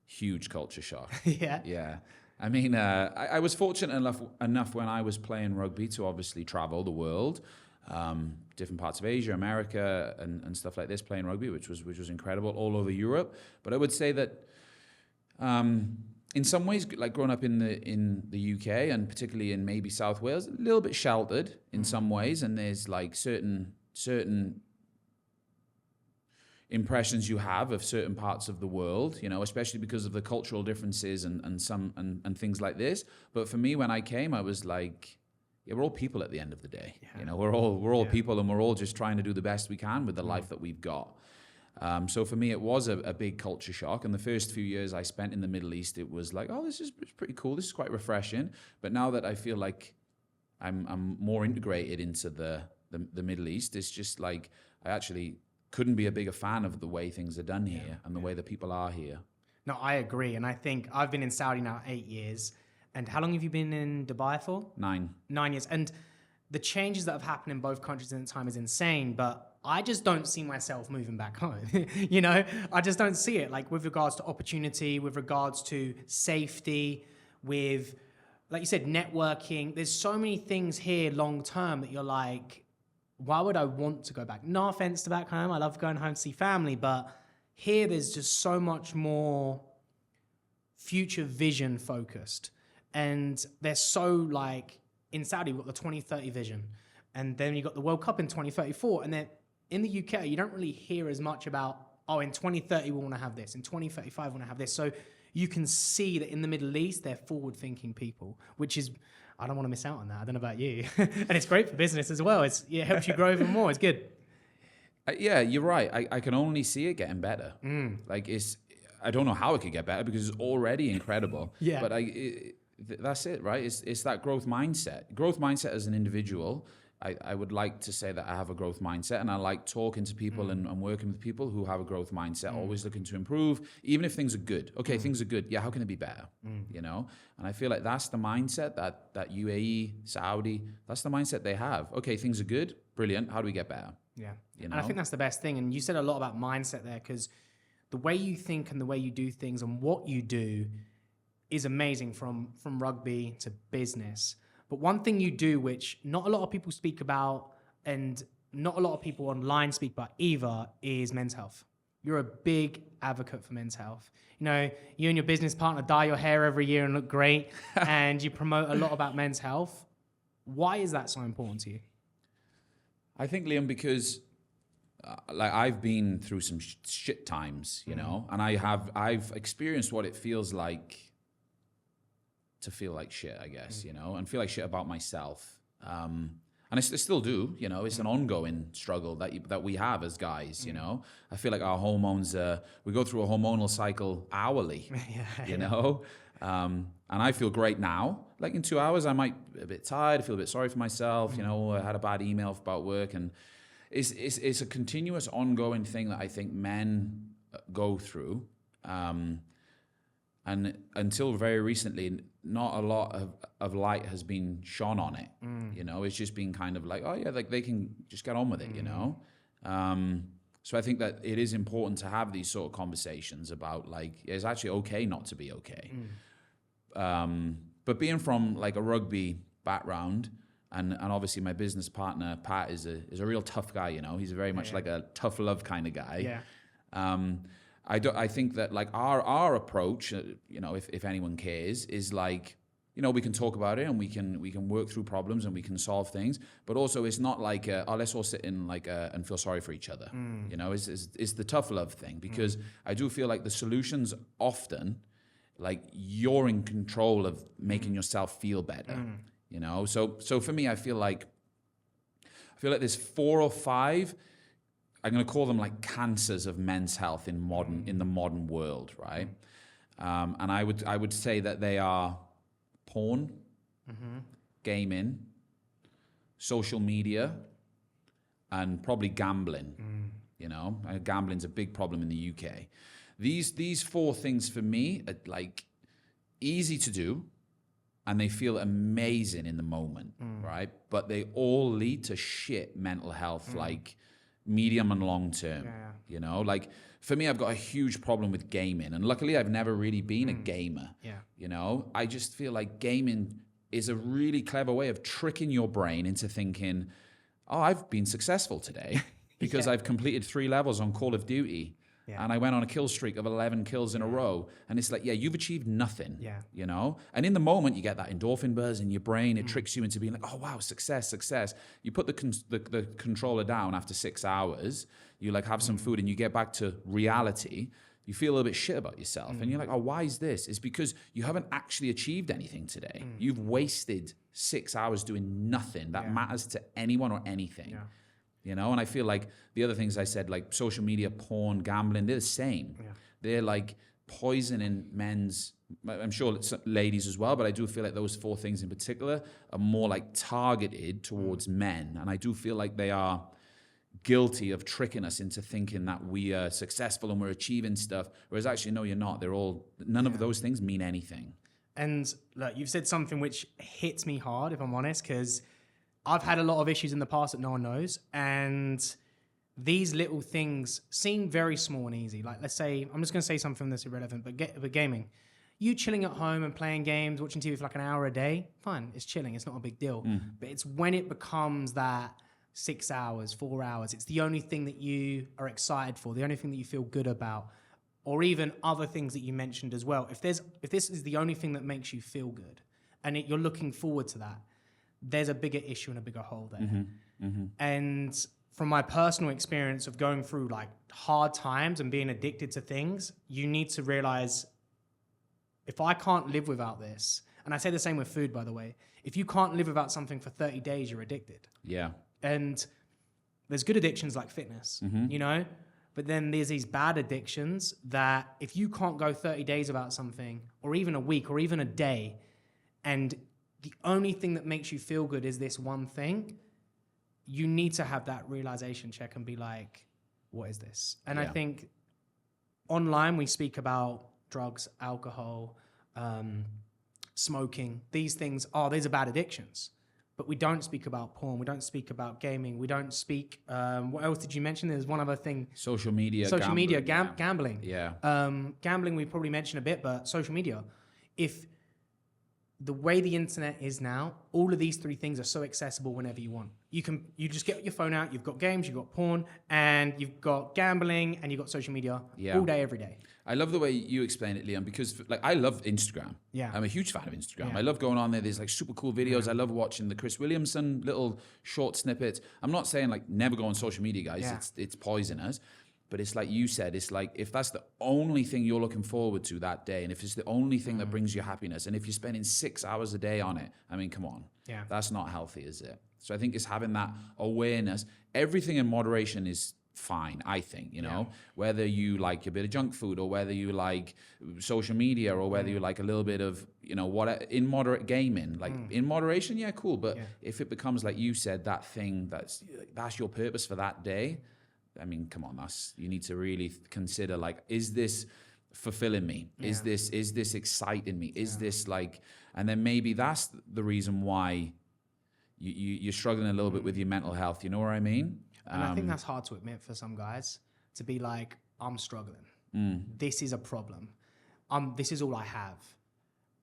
Huge culture shock. Yeah. Yeah. I mean, I was fortunate enough when I was playing rugby to obviously travel the world, different parts of Asia, America, and stuff like this, playing rugby, which was incredible, all over Europe. But I would say that in some ways, like growing up in the UK, and particularly in maybe South Wales, a little bit sheltered in some ways, and there's like certain impressions you have of certain parts of the world, especially because of the cultural differences and things like this. But for me, when I came, I was like, yeah, we're all people at the end of the day. Yeah. We're all people, and we're all just trying to do the best we can with the life that we've got. So for me, it was a big culture shock. And the first few years I spent in the Middle East, it was like, oh, this is pretty cool. This is quite refreshing. But now that I feel like I'm more integrated into the Middle East, it's just like I actually couldn't be a bigger fan of the way things are done here and the way the people are here. No, I agree. And I think I've been in Saudi now 8 years. And how long have you been in Dubai for? 9. 9 years. And the changes that have happened in both countries in time is insane, but I just don't see myself moving back home. I just don't see it. Like with regards to opportunity, with regards to safety, with, like you said, networking. There's so many things here long term that you're like, why would I want to go back? No offense to back home. I love going home to see family, but here there's just so much more future vision focused. And they're so like, in Saudi, we've got the 2030 vision. And then you've got the World Cup in 2034. And then in the UK, you don't really hear as much about, in 2030, we want to have this. In 2035, we want to have this. So you can see that in the Middle East, they're forward-thinking people, which is, I don't want to miss out on that. I don't know about you. And it's great for business as well. It helps you grow even more. It's good. Yeah, you're right. I can only see it getting better. Like I don't know how it could get better because it's already incredible. Yeah. But that's it, right? It's that growth mindset. Growth mindset as an individual. I would like to say that I have a growth mindset, and I like talking to people and working with people who have a growth mindset, always looking to improve, even if things are good. Okay, things are good. Yeah, how can it be better? And I feel like that's the mindset that UAE, Saudi, that's the mindset they have. Okay, things are good. Brilliant. How do we get better? Yeah. And I think that's the best thing. And you said a lot about mindset there, because the way you think and the way you do things and what you do is amazing from rugby to business. But one thing you do, which not a lot of people speak about and not a lot of people online speak about either, is men's health. You're a big advocate for men's health. You and your business partner dye your hair every year and look great, and you promote a lot about men's health. Why is that so important to you? I think, Liam, because I've been through some shit times, and I've experienced what it feels like to feel like shit, I guess, and feel like shit about myself. And I still do, it's an ongoing struggle that we have as guys, I feel like our hormones, we go through a hormonal cycle hourly, and I feel great now. Like in 2 hours, I might be a bit tired, feel a bit sorry for myself, I had a bad email about work, and it's a continuous ongoing thing that I think men go through. And until very recently, not a lot of light has been shone on it. It's just been kind of like, oh yeah, like they can just get on with it, So I think that it is important to have these sort of conversations about like, it's actually okay not to be okay. But being from like a rugby background, and obviously my business partner Pat is a real tough guy. You know, he's very much like a tough love kind of guy. I think that like our approach, you know, if anyone cares, is like, you know, we can talk about it and we can work through problems and we can solve things, but also it's not like let's all sit in like and feel sorry for each other. You know, it's the tough love thing, because I do feel like the solutions often, like, you're in control of making yourself feel better. You know, so for me, I feel like there's 4 or 5. I'm going to call them like cancers of men's health in the modern world, right? And I would say that they are porn, gaming, social media, and probably gambling. You know, gambling's a big problem in the UK. These 4 things for me are like easy to do, and they feel amazing in the moment, right? But they all lead to shit mental health, like medium and long term. You know, like for me, I've got a huge problem with gaming, and luckily I've never really been a gamer. You know, I just feel like gaming is a really clever way of tricking your brain into thinking, oh, I've been successful today because I've completed 3 levels on Call of Duty. And I went on a kill streak of 11 kills in a row. And it's like, you've achieved nothing, you know? And in the moment, you get that endorphin buzz in your brain. It tricks you into being like, oh, wow, success. You put the controller down after 6 hours. You like have some food and you get back to reality. You feel a little bit shit about yourself. And you're like, oh, why is this? It's because you haven't actually achieved anything today. You've wasted 6 hours doing nothing that matters to anyone or anything. You know, and I feel like the other things I said, like social media, porn, gambling, they're the same. They're like poisoning men's, I'm sure it's ladies as well, but I do feel like those 4 things in particular are more like targeted towards men. And I do feel like they are guilty of tricking us into thinking that we are successful and we're achieving stuff, whereas actually, no, you're not. None of those things mean anything. And look, you've said something which hits me hard, if I'm honest, because I've had a lot of issues in the past that no one knows, and these little things seem very small and easy. Like, let's say, I'm just going to say something that's irrelevant, but gaming. You chilling at home and playing games, watching TV for like an hour a day, fine, it's chilling, it's not a big deal. But it's when it becomes that 6 hours, 4 hours, it's the only thing that you are excited for, the only thing that you feel good about, or even other things that you mentioned as well. If this is the only thing that makes you feel good, and you're looking forward to that, there's a bigger issue and a bigger hole there. And from my personal experience of going through like hard times and being addicted to things, you need to realize, if I can't live without this, and I say the same with food, by the way, if you can't live without something for 30 days, you're addicted. And there's good addictions like fitness, you know, but then there's these bad addictions that if you can't go 30 days without something, or even a week, or even a day, and the only thing that makes you feel good is this one thing, you need to have that realization check and be like, what is this? And I think online we speak about drugs, alcohol, smoking. These things these are bad addictions. But we don't speak about porn. We don't speak about gaming. We don't speak, what else did you mention? There's one other thing. Social media, gambling. Gambling we probably mentioned a bit, but social media. If the way the internet is now, all of these 3 things are so accessible whenever you want. You just get your phone out, you've got games, you've got porn, and you've got gambling, and you've got social media all day, every day. I love the way you explain it, Liam, because like I love Instagram. I'm a huge fan of Instagram. I love going on there. There's like super cool videos. I love watching the Chris Williamson little short snippets. I'm not saying like never go on social media, guys. It's poisonous. But it's like you said, it's like if that's the only thing you're looking forward to that day, and if it's the only thing that brings you happiness, and if you're spending 6 hours a day on it, I mean, come on. That's not healthy, is it? So I think it's having that awareness. Everything in moderation is fine, I think, you know, whether you like a bit of junk food, or whether you like social media, or whether you like a little bit of, you know, what in moderate gaming, like in moderation, cool. But if it becomes, like you said, that thing that's your purpose for that day, I mean, come on, you need to really consider, like, is this fulfilling me? Is this exciting me? Is this like, and then maybe that's the reason why you're struggling a little bit with your mental health. You know what I mean? And I think that's hard to admit for some guys, to be like, I'm struggling. This is a problem. This is all I have.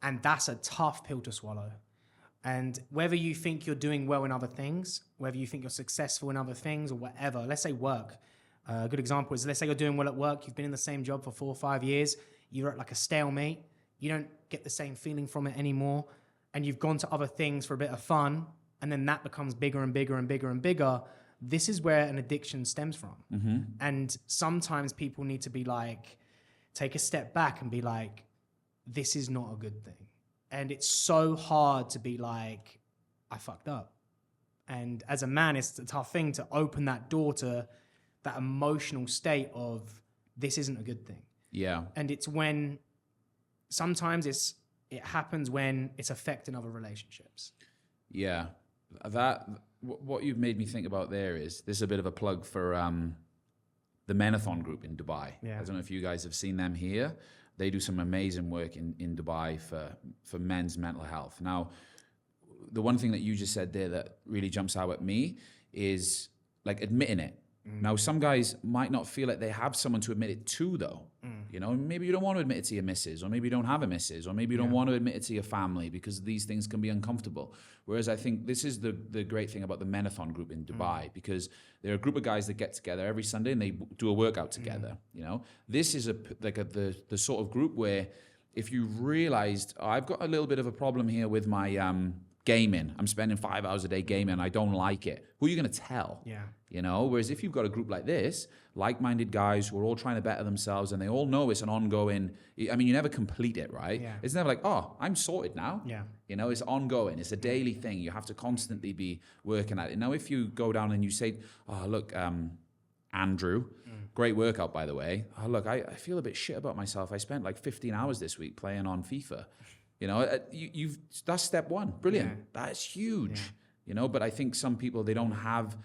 And that's a tough pill to swallow. And whether you think you're doing well in other things, whether you think you're successful in other things or whatever, let's say work. A good example is, let's say you're doing well at work, you've been in the same job for 4 or 5 years, you're at like a stalemate, you don't get the same feeling from it anymore, and you've gone to other things for a bit of fun, and then that becomes bigger and bigger and bigger and bigger. This is where an addiction stems from. And sometimes people need to be like, take a step back and be like, this is not a good thing. And it's so hard to be like, I fucked up. And as a man, it's a tough thing to open that door to that emotional state of, this isn't a good thing. Yeah. And it's when, sometimes it happens when it's affecting other relationships. Yeah. What you've made me think about there is, this is a bit of a plug for the Menathon group in Dubai. Yeah. I don't know if you guys have seen them here. They do some amazing work in Dubai for men's mental health. Now, the one thing that you just said there that really jumps out at me is like admitting it. Now, some guys might not feel like they have someone to admit it to, though. You know, maybe you don't want to admit it to your missus, or maybe you don't have a missus, or maybe you don't want to admit it to your family because these things can be uncomfortable. Whereas I think this is the great thing about the Menathon group in Dubai, because they're a group of guys that get together every Sunday and they do a workout together. You know, this is the sort of group where if you realized, I've got a little bit of a problem here with my gaming. I'm spending 5 hours a day gaming and I don't like it. Who are you going to tell? Yeah. You know, whereas if you've got a group like this, like-minded guys who are all trying to better themselves and they all know it's an ongoing, I mean, you never complete it, right? Yeah. It's never like, oh, I'm sorted now. Yeah. You know, it's ongoing. It's a daily thing. You have to constantly be working at it. Now, if you go down and you say, oh, look, Andrew, great workout, by the way. Oh, look, I feel a bit shit about myself. I spent like 15 hours this week playing on FIFA. You know, that's step one. Brilliant. Yeah. That's huge. Yeah. You know, but I think some people, they don't have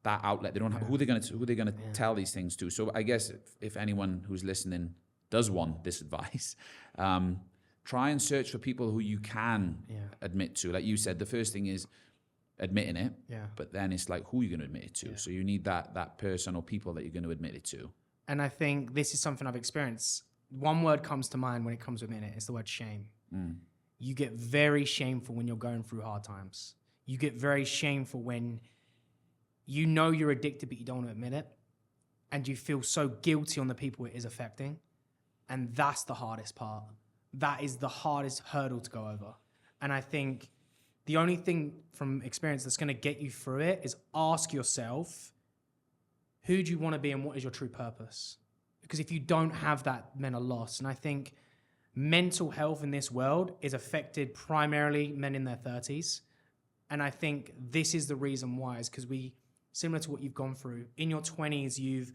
that outlet. They don't have who they're going to tell these things to. So I guess if anyone who's listening does want this advice, try and search for people who you can admit to. Like you said, the first thing is admitting it. Yeah. But then it's like, who are you going to admit it to? Yeah. So you need that person or people that you're going to admit it to. And I think this is something I've experienced. One word comes to mind when it comes to admitting it. It's the word shame. You get very shameful when you're going through hard times. You get very shameful when you know you're addicted, but you don't want to admit it. And you feel so guilty on the people it is affecting. And that's the hardest part. That is the hardest hurdle to go over. And I think the only thing from experience that's going to get you through it is ask yourself, who do you want to be and what is your true purpose? Because if you don't have that, men are lost. And I think mental health in this world is affected primarily men in their 30s. And I think this is the reason why, is because similar to what you've gone through, in your 20s, you've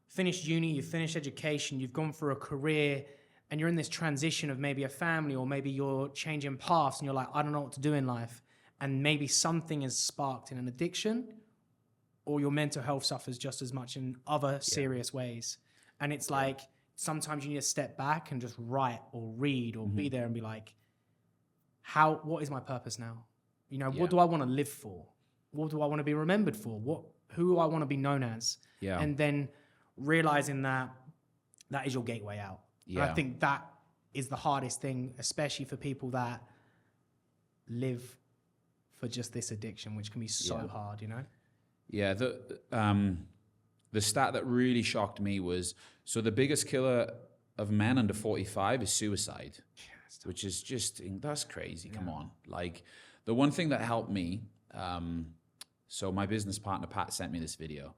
finished uni, you've finished education, you've gone through a career, and you're in this transition of maybe a family, or maybe you're changing paths and you're like, I don't know what to do in life. And maybe something is sparked in an addiction, or your mental health suffers just as much in other serious ways. And it's like, sometimes you need to step back and just write or read or be there and be like, what is my purpose now? You know, what do I want to live for? What do I want to be remembered for? Who do I want to be known as? Yeah. And then realizing that is your gateway out. Yeah. And I think that is the hardest thing, especially for people that live for just this addiction, which can be so hard, you know? Yeah. The stat that really shocked me was, so the biggest killer of men under 45 is suicide, which is just, that's crazy. Come on. Like, the one thing that helped me, so my business partner, Pat, sent me this video,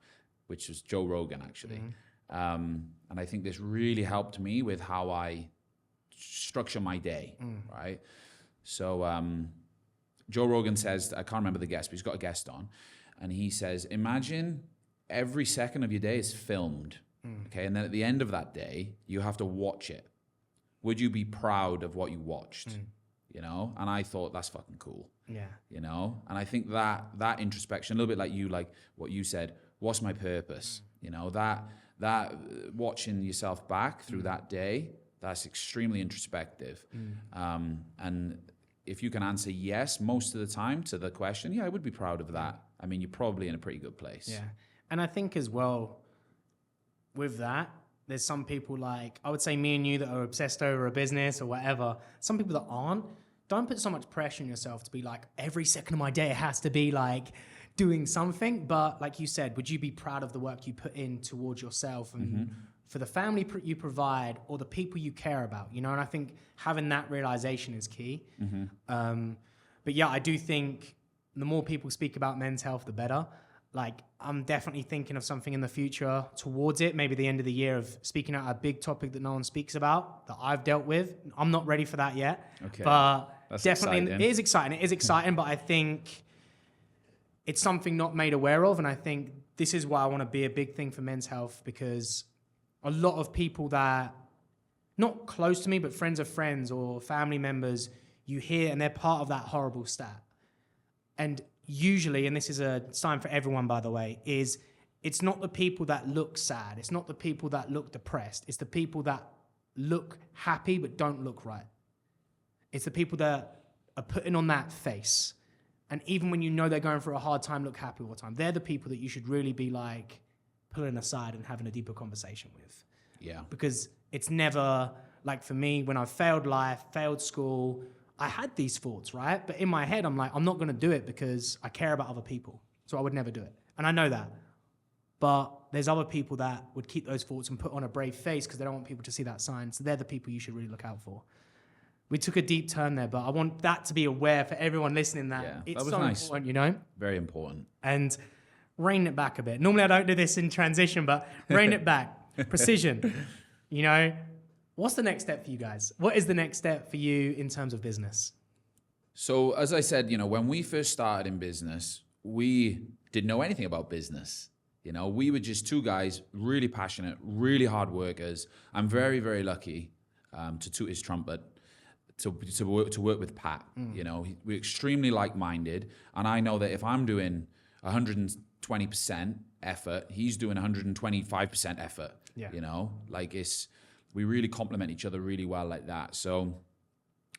which was Joe Rogan, actually. And I think this really helped me with how I structure my day, right? So Joe Rogan says, I can't remember the guest, but he's got a guest on, and he says, imagine every second of your day is filmed, okay? And then at the end of that day, you have to watch it. Would you be proud of what you watched? You know? And I thought, that's fucking cool. Yeah. You know? And I think that introspection, a little bit like what you said, what's my purpose? You know, that watching yourself back through that day, that's extremely introspective. And if you can answer yes most of the time to the question, I would be proud of that I mean, you're probably in a pretty good place. Yeah. And I think as well, with that, there's some people like, I would say me and you that are obsessed over a business or whatever. Some people that aren't. Don't put so much pressure on yourself to be like, every second of my day it has to be like doing something. But like you said, would you be proud of the work you put in towards yourself and for the family you provide or the people you care about, you know? And I think having that realization is key. But yeah, I do think the more people speak about men's health, the better. Like, I'm definitely thinking of something in the future towards it, maybe the end of the year, of speaking out a big topic that no one speaks about, that I've dealt with. I'm not ready for that yet. Okay. But that's definitely, exciting. It is exciting. It is exciting, but I think it's something not made aware of. And I think this is why I want to be a big thing for men's health, because a lot of people that, not close to me, but friends of friends or family members, you hear, and they're part of that horrible stat. And usually, and this is a sign for everyone, by the way, is it's not the people that look sad. It's not the people that look depressed. It's the people that look happy but don't look right. It's the people that are putting on that face. And even when you know they're going through a hard time, look happy all the time. They're the people that you should really be like pulling aside and having a deeper conversation with. Yeah. Because it's never, like for me, when I failed life, failed school, I had these thoughts, right? But in my head, I'm like, I'm not going to do it because I care about other people. So I would never do it. And I know that. But there's other people that would keep those thoughts and put on a brave face because they don't want people to see that sign. So they're the people you should really look out for. We took a deep turn there, but I want that to be aware for everyone listening that it's so nice. Important, you know? Very important. And rein it back a bit. Normally I don't do this in transition, but rein it back. Precision, you know? What's the next step for you guys? What is the next step for you in terms of business? So as I said, you know, when we first started in business, we didn't know anything about business. You know, we were just two guys, really passionate, really hard workers. I'm very, very lucky to toot his trumpet, to work with Pat. You know, we're extremely like-minded. And I know that if I'm doing 120% effort, he's doing 125% effort. Yeah. You know, like we really complement each other really well like that. So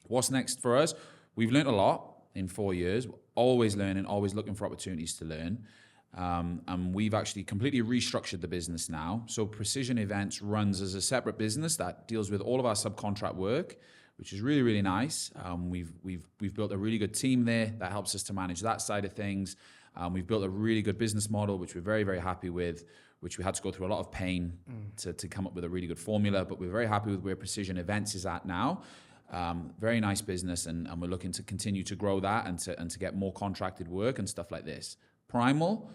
what's next for us? We've learned a lot in 4 years, always learning, always looking for opportunities to learn. And we've actually completely restructured the business now. So Precision Events runs as a separate business that deals with all of our subcontract work, which is really, really nice. We've built a really good team there that helps us to manage that side of things. We've built a really good business model, which we're very, very happy with, which we had to go through a lot of pain to come up with a really good formula, but we're very happy with where Precision Events is at now. Very nice business, and we're looking to continue to grow that and to get more contracted work and stuff like this. Primal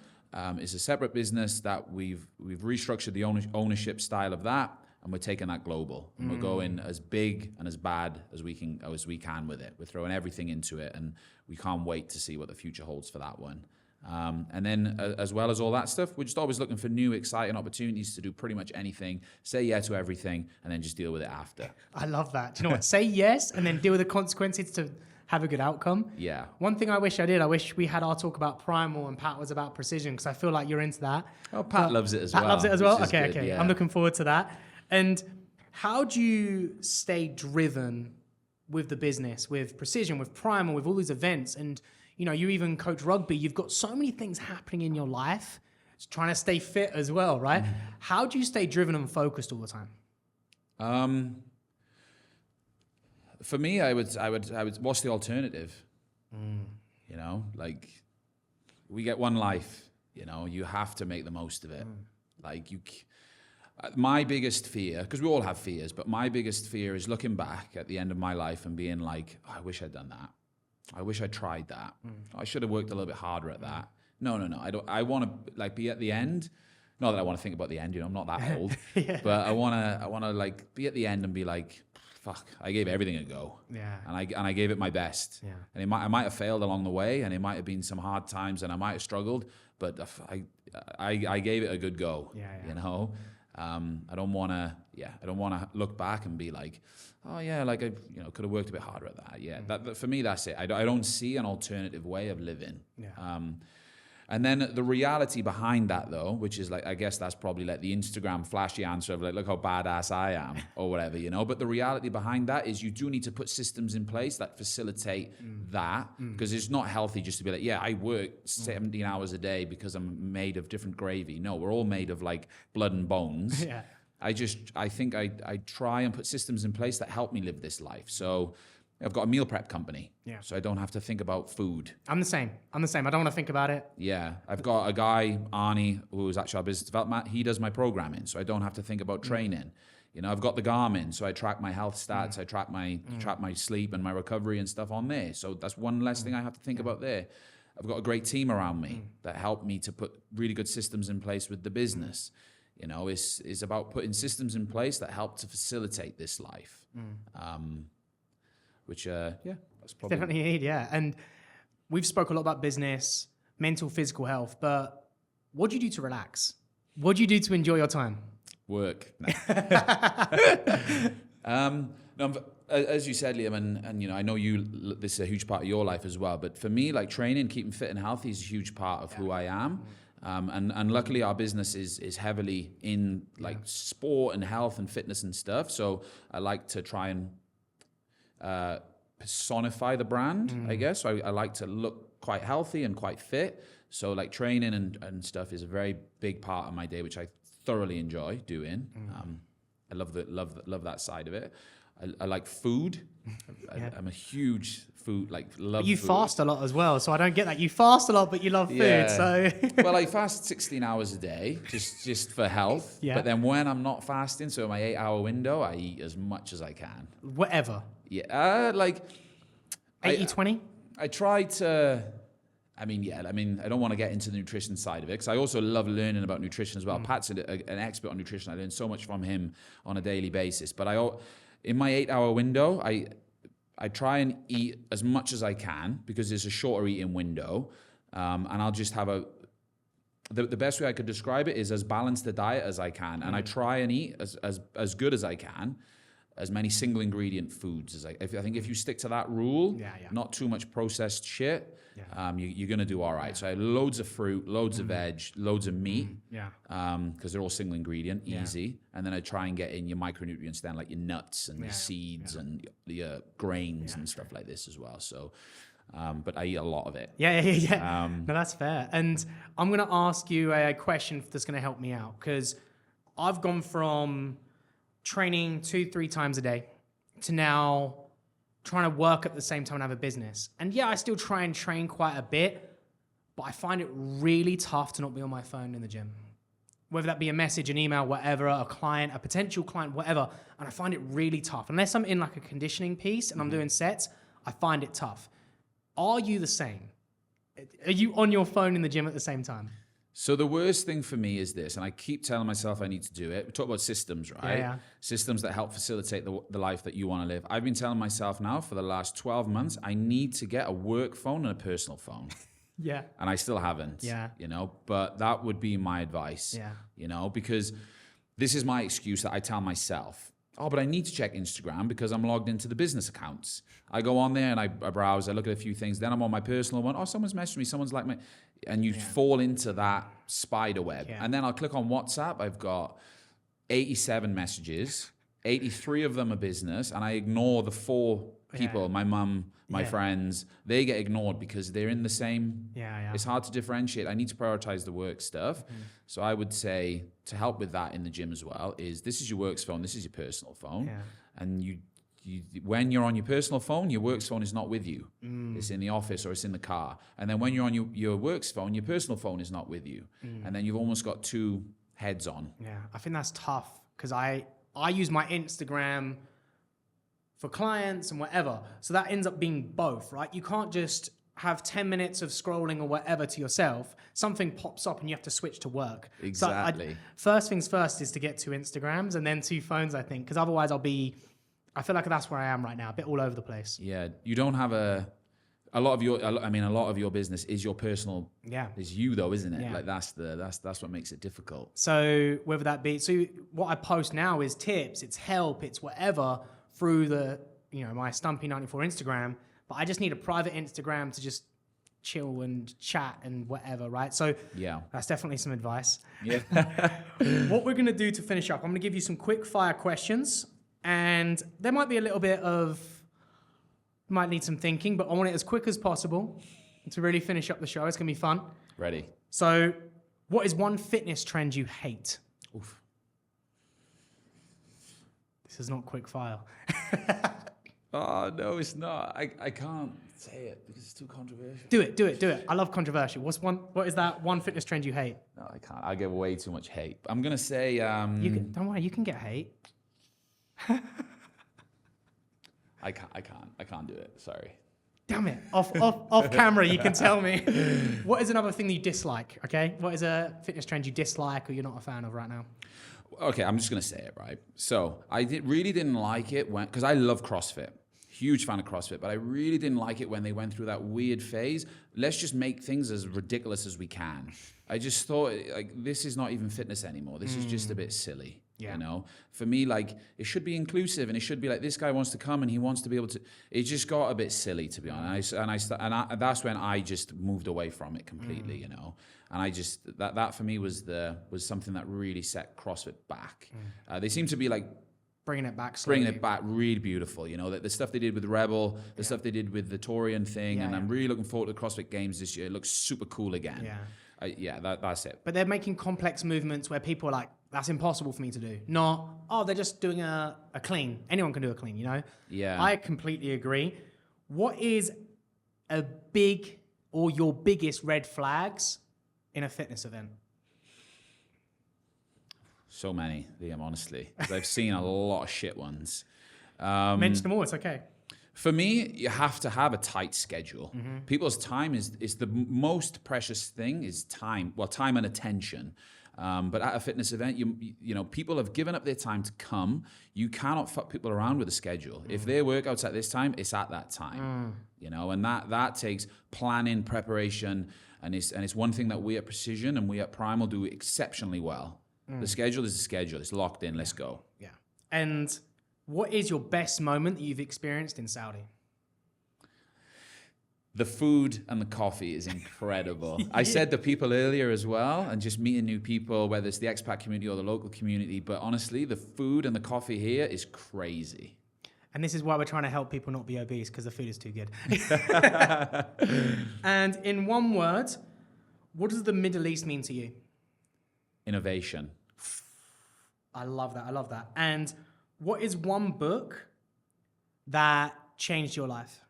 is a separate business that we've restructured the ownership style of that, and we're taking that global. And we're going as big and as bad as we can with it. We're throwing everything into it, and we can't wait to see what the future holds for that one. And then as well as all that stuff, we're just always looking for new, exciting opportunities to do pretty much anything, say yes to everything, and then just deal with it after. I love that. Do you know what? Say yes and then deal with the consequences to have a good outcome. Yeah. One thing I wish I did, I wish we had our talk about Primal and Pat was about precision, because I feel like you're into that. Oh, Pat loves it as well. Pat loves it as well? Okay. Yeah. I'm looking forward to that. And how do you stay driven with the business, with Precision, with Primal, with all these events? And you know, you even coach rugby. You've got so many things happening in your life. It's trying to stay fit as well, right? How do you stay driven and focused all the time? For me, I would. What's the alternative? You know, like we get one life. You know, you have to make the most of it. Like my biggest fear, because we all have fears, but my biggest fear is looking back at the end of my life and being like, oh, I wish I'd done that. I wish I tried that. I should have worked a little bit harder at that. No. I don't. I want to like be at the end. Not that I want to think about the end. You know, I'm not that old. But I want to like be at the end and be like, fuck, I gave everything a go. Yeah. And I gave it my best. Yeah. And I might have failed along the way, and it might have been some hard times, and I might have struggled, but I gave it a good go. Yeah. You know. I don't want to look back and be like, oh yeah, like I could have worked a bit harder at that. Yeah, that for me that's it. I don't see an alternative way of living. Yeah. And then the reality behind that, though, which is like, I guess that's probably like the Instagram flashy answer of like, look how badass I am or whatever, you know. But the reality behind that is you do need to put systems in place that facilitate that, because it's not healthy just to be like, yeah, I work 17 hours a day because I'm made of different gravy. No, we're all made of like blood and bones. Yeah. I think I try and put systems in place that help me live this life. So I've got a meal prep company, so I don't have to think about food. I'm the same. I don't want to think about it. Yeah, I've got a guy, Arnie, who is actually our business development. He does my programming, so I don't have to think about training. You know, I've got the Garmin, so I track my health stats, I track my sleep and my recovery and stuff on there. So that's one less thing I have to think about there. I've got a great team around me that help me to put really good systems in place with the business. You know, it's about putting systems in place that help to facilitate this life. Which, that's probably... Definitely need, yeah. And we've spoke a lot about business, mental, physical health, but what do you do to relax? What do you do to enjoy your time? Work. No, as you said, Liam, and you know, I know this is a huge part of your life as well, but for me, like training, keeping fit and healthy is a huge part of who I am. And luckily our business is heavily in like sport and health and fitness and stuff. So I like to try and personify the brand, I guess. So I like to look quite healthy and quite fit. So like training and stuff is a very big part of my day, which I thoroughly enjoy doing. I love that side of it. I like food. I'm a huge food, like love but you food. fast a lot as well, so I don't get that. You fast a lot, but you love food, so... Well, I fast 16 hours a day, just for health. Yeah. But then when I'm not fasting, so my 8-hour window, I eat as much as I can. Whatever. Yeah, like... 80-20? I try to... I don't want to get into the nutrition side of it, because I also love learning about nutrition as well. Pat's an expert on nutrition. I learn so much from him on a daily basis. But in my 8-hour window, I try and eat as much as I can, because it's a shorter eating window. And I'll just have the best way I could describe it is as balanced a diet as I can. And I try and eat as good as I can, as many single ingredient foods as I think if you stick to that rule, not too much processed shit, you're going to do all right. So I have loads of fruit, loads of veg, loads of meat, because they're all single ingredient, easy. And then I try and get in your micronutrients then, like your nuts and your seeds and your grains and stuff like this as well. So, but I eat a lot of it. Yeah. No, that's fair. And I'm going to ask you a question that's going to help me out, because I've gone from training 2-3 times a day to now trying to work at the same time and have a business. And yeah, I still try and train quite a bit, but I find it really tough to not be on my phone in the gym. Whether that be a message, an email, whatever, a client, a potential client, whatever. And I find it really tough. Unless I'm in like a conditioning piece and I'm doing sets, I find it tough. Are you the same? Are you on your phone in the gym at the same time? So the worst thing for me is this, and I keep telling myself I need to do it. We talk about systems, right? Yeah. Systems that help facilitate the life that you want to live. I've been telling myself now for the last 12 months, I need to get a work phone and a personal phone. Yeah. And I still haven't. Yeah. You know, but that would be my advice. Yeah. You know, because this is my excuse that I tell myself. Oh, but I need to check Instagram because I'm logged into the business accounts. I go on there and I browse, I look at a few things. Then I'm on my personal one. Oh, someone's messaged me. Someone's like me. And you fall into that spider web. Yeah. And then I'll click on WhatsApp. I've got 87 messages. 83 of them are business. And I ignore the 4 people, my mum, my friends. They get ignored because they're in the same. It's hard to differentiate. I need to prioritize the work stuff. So I would say, to help with that in the gym as well, is this is your works phone, this is your personal phone. And you when you're on your personal phone, your works phone is not with you. It's in the office or it's in the car. And then when you're on your works phone, your personal phone is not with you. And then you've almost got 2 heads on. Yeah, I think that's tough, because I use my Instagram for clients and whatever. So that ends up being both, right? You can't just have 10 minutes of scrolling or whatever to yourself. Something pops up and you have to switch to work. Exactly. So first things first is to get 2 Instagrams and then 2 phones, I think, because otherwise I feel like that's where I am right now, a bit all over the place. Yeah, you don't have a lot of your business is your personal. Yeah, is you though, isn't it? Yeah. Like that's what makes it difficult. So whether that be, what I post now is tips, it's help, it's whatever through my Stumpy94 Instagram. But I just need a private Instagram to just chill and chat and whatever, right? So Yeah. that's definitely some advice. Yeah. What we're going to do to finish up, I'm going to give you some quick fire questions, and there might be a little bit of, might need some thinking, but I want it as quick as possible to really finish up the show. It's going to be fun. Ready. So what is one fitness trend you hate? Oof. This is not quick fire. Oh, no, it's not. I can't say it because it's too controversial. Do it. I love controversial. What is that one fitness trend you hate? No, I can't. I give way too much hate. I'm going to say... Don't worry, you can get hate. I can't do it. Sorry. Damn it. Off camera, you can tell me. What is another thing that you dislike, okay? What is a fitness trend you dislike or you're not a fan of right now? Okay, I'm just going to say it, right? So I really didn't like it because I love CrossFit. Huge fan of CrossFit, but I really didn't like it when they went through that weird phase. Let's just make things as ridiculous as we can. I just thought, like, this is not even fitness anymore. This is just a bit silly. Yeah. You know, for me, like, it should be inclusive, and it should be like, this guy wants to come and he wants to be able to. It just got a bit silly, to be honest. And that's when I just moved away from it completely. You know, and I just that for me was something that really set CrossFit back. They seem to be like bringing it back slowly. Bringing it back really beautiful, you know, the stuff they did with Rebel, the stuff they did with the Torian thing, and I'm really looking forward to the CrossFit Games this year. It looks super cool again. That's it. But they're making complex movements where people are like, that's impossible for me to do. Not, they're just doing a clean. Anyone can do a clean, you know? Yeah. I completely agree. What is a big or your biggest red flags in a fitness event? So many, Liam, honestly. 'Cause I've seen a lot of shit ones. Mention them all, it's okay. For me, you have to have a tight schedule. People's time is the most precious thing is time. Well, time and attention. But at a fitness event, you know, people have given up their time to come. You cannot fuck people around with a schedule. If their workout's at this time, it's at that time. You know, and that takes planning, preparation, and it's one thing that we at Precision and we at Primal do exceptionally well. The schedule is the schedule. It's locked in. Let's go. Yeah. And what is your best moment that you've experienced in Saudi? The food and the coffee is incredible. I said to people earlier as well, and just meeting new people, whether it's the expat community or the local community, but honestly, the food and the coffee here is crazy. And this is why we're trying to help people not be obese, because the food is too good. And in one word, what does the Middle East mean to you? Innovation. I love that. And what is one book that changed your life?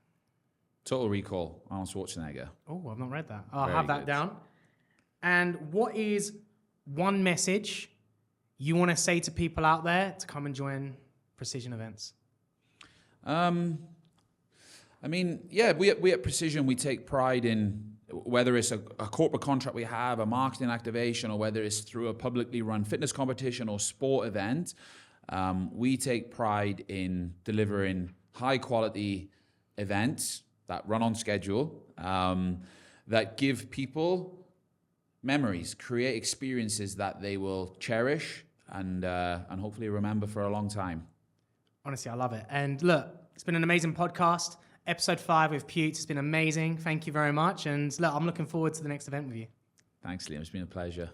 Total Recall, Arnold Schwarzenegger. Oh, I've not read that. I'll Very have that good. down. And what is one message you want to say to people out there to come and join Precision events? I mean, yeah, we at Precision, we take pride in whether it's a corporate contract we have, a marketing activation, or whether it's through a publicly run fitness competition or sport event. We take pride in delivering high quality events that run on schedule, that give people memories, create experiences that they will cherish and hopefully remember for a long time. Honestly, I love it. And look, it's been an amazing podcast. Episode 5 with Pewts. It's been amazing. Thank you very much. And look, I'm looking forward to the next event with you. Thanks, Liam. It's been a pleasure.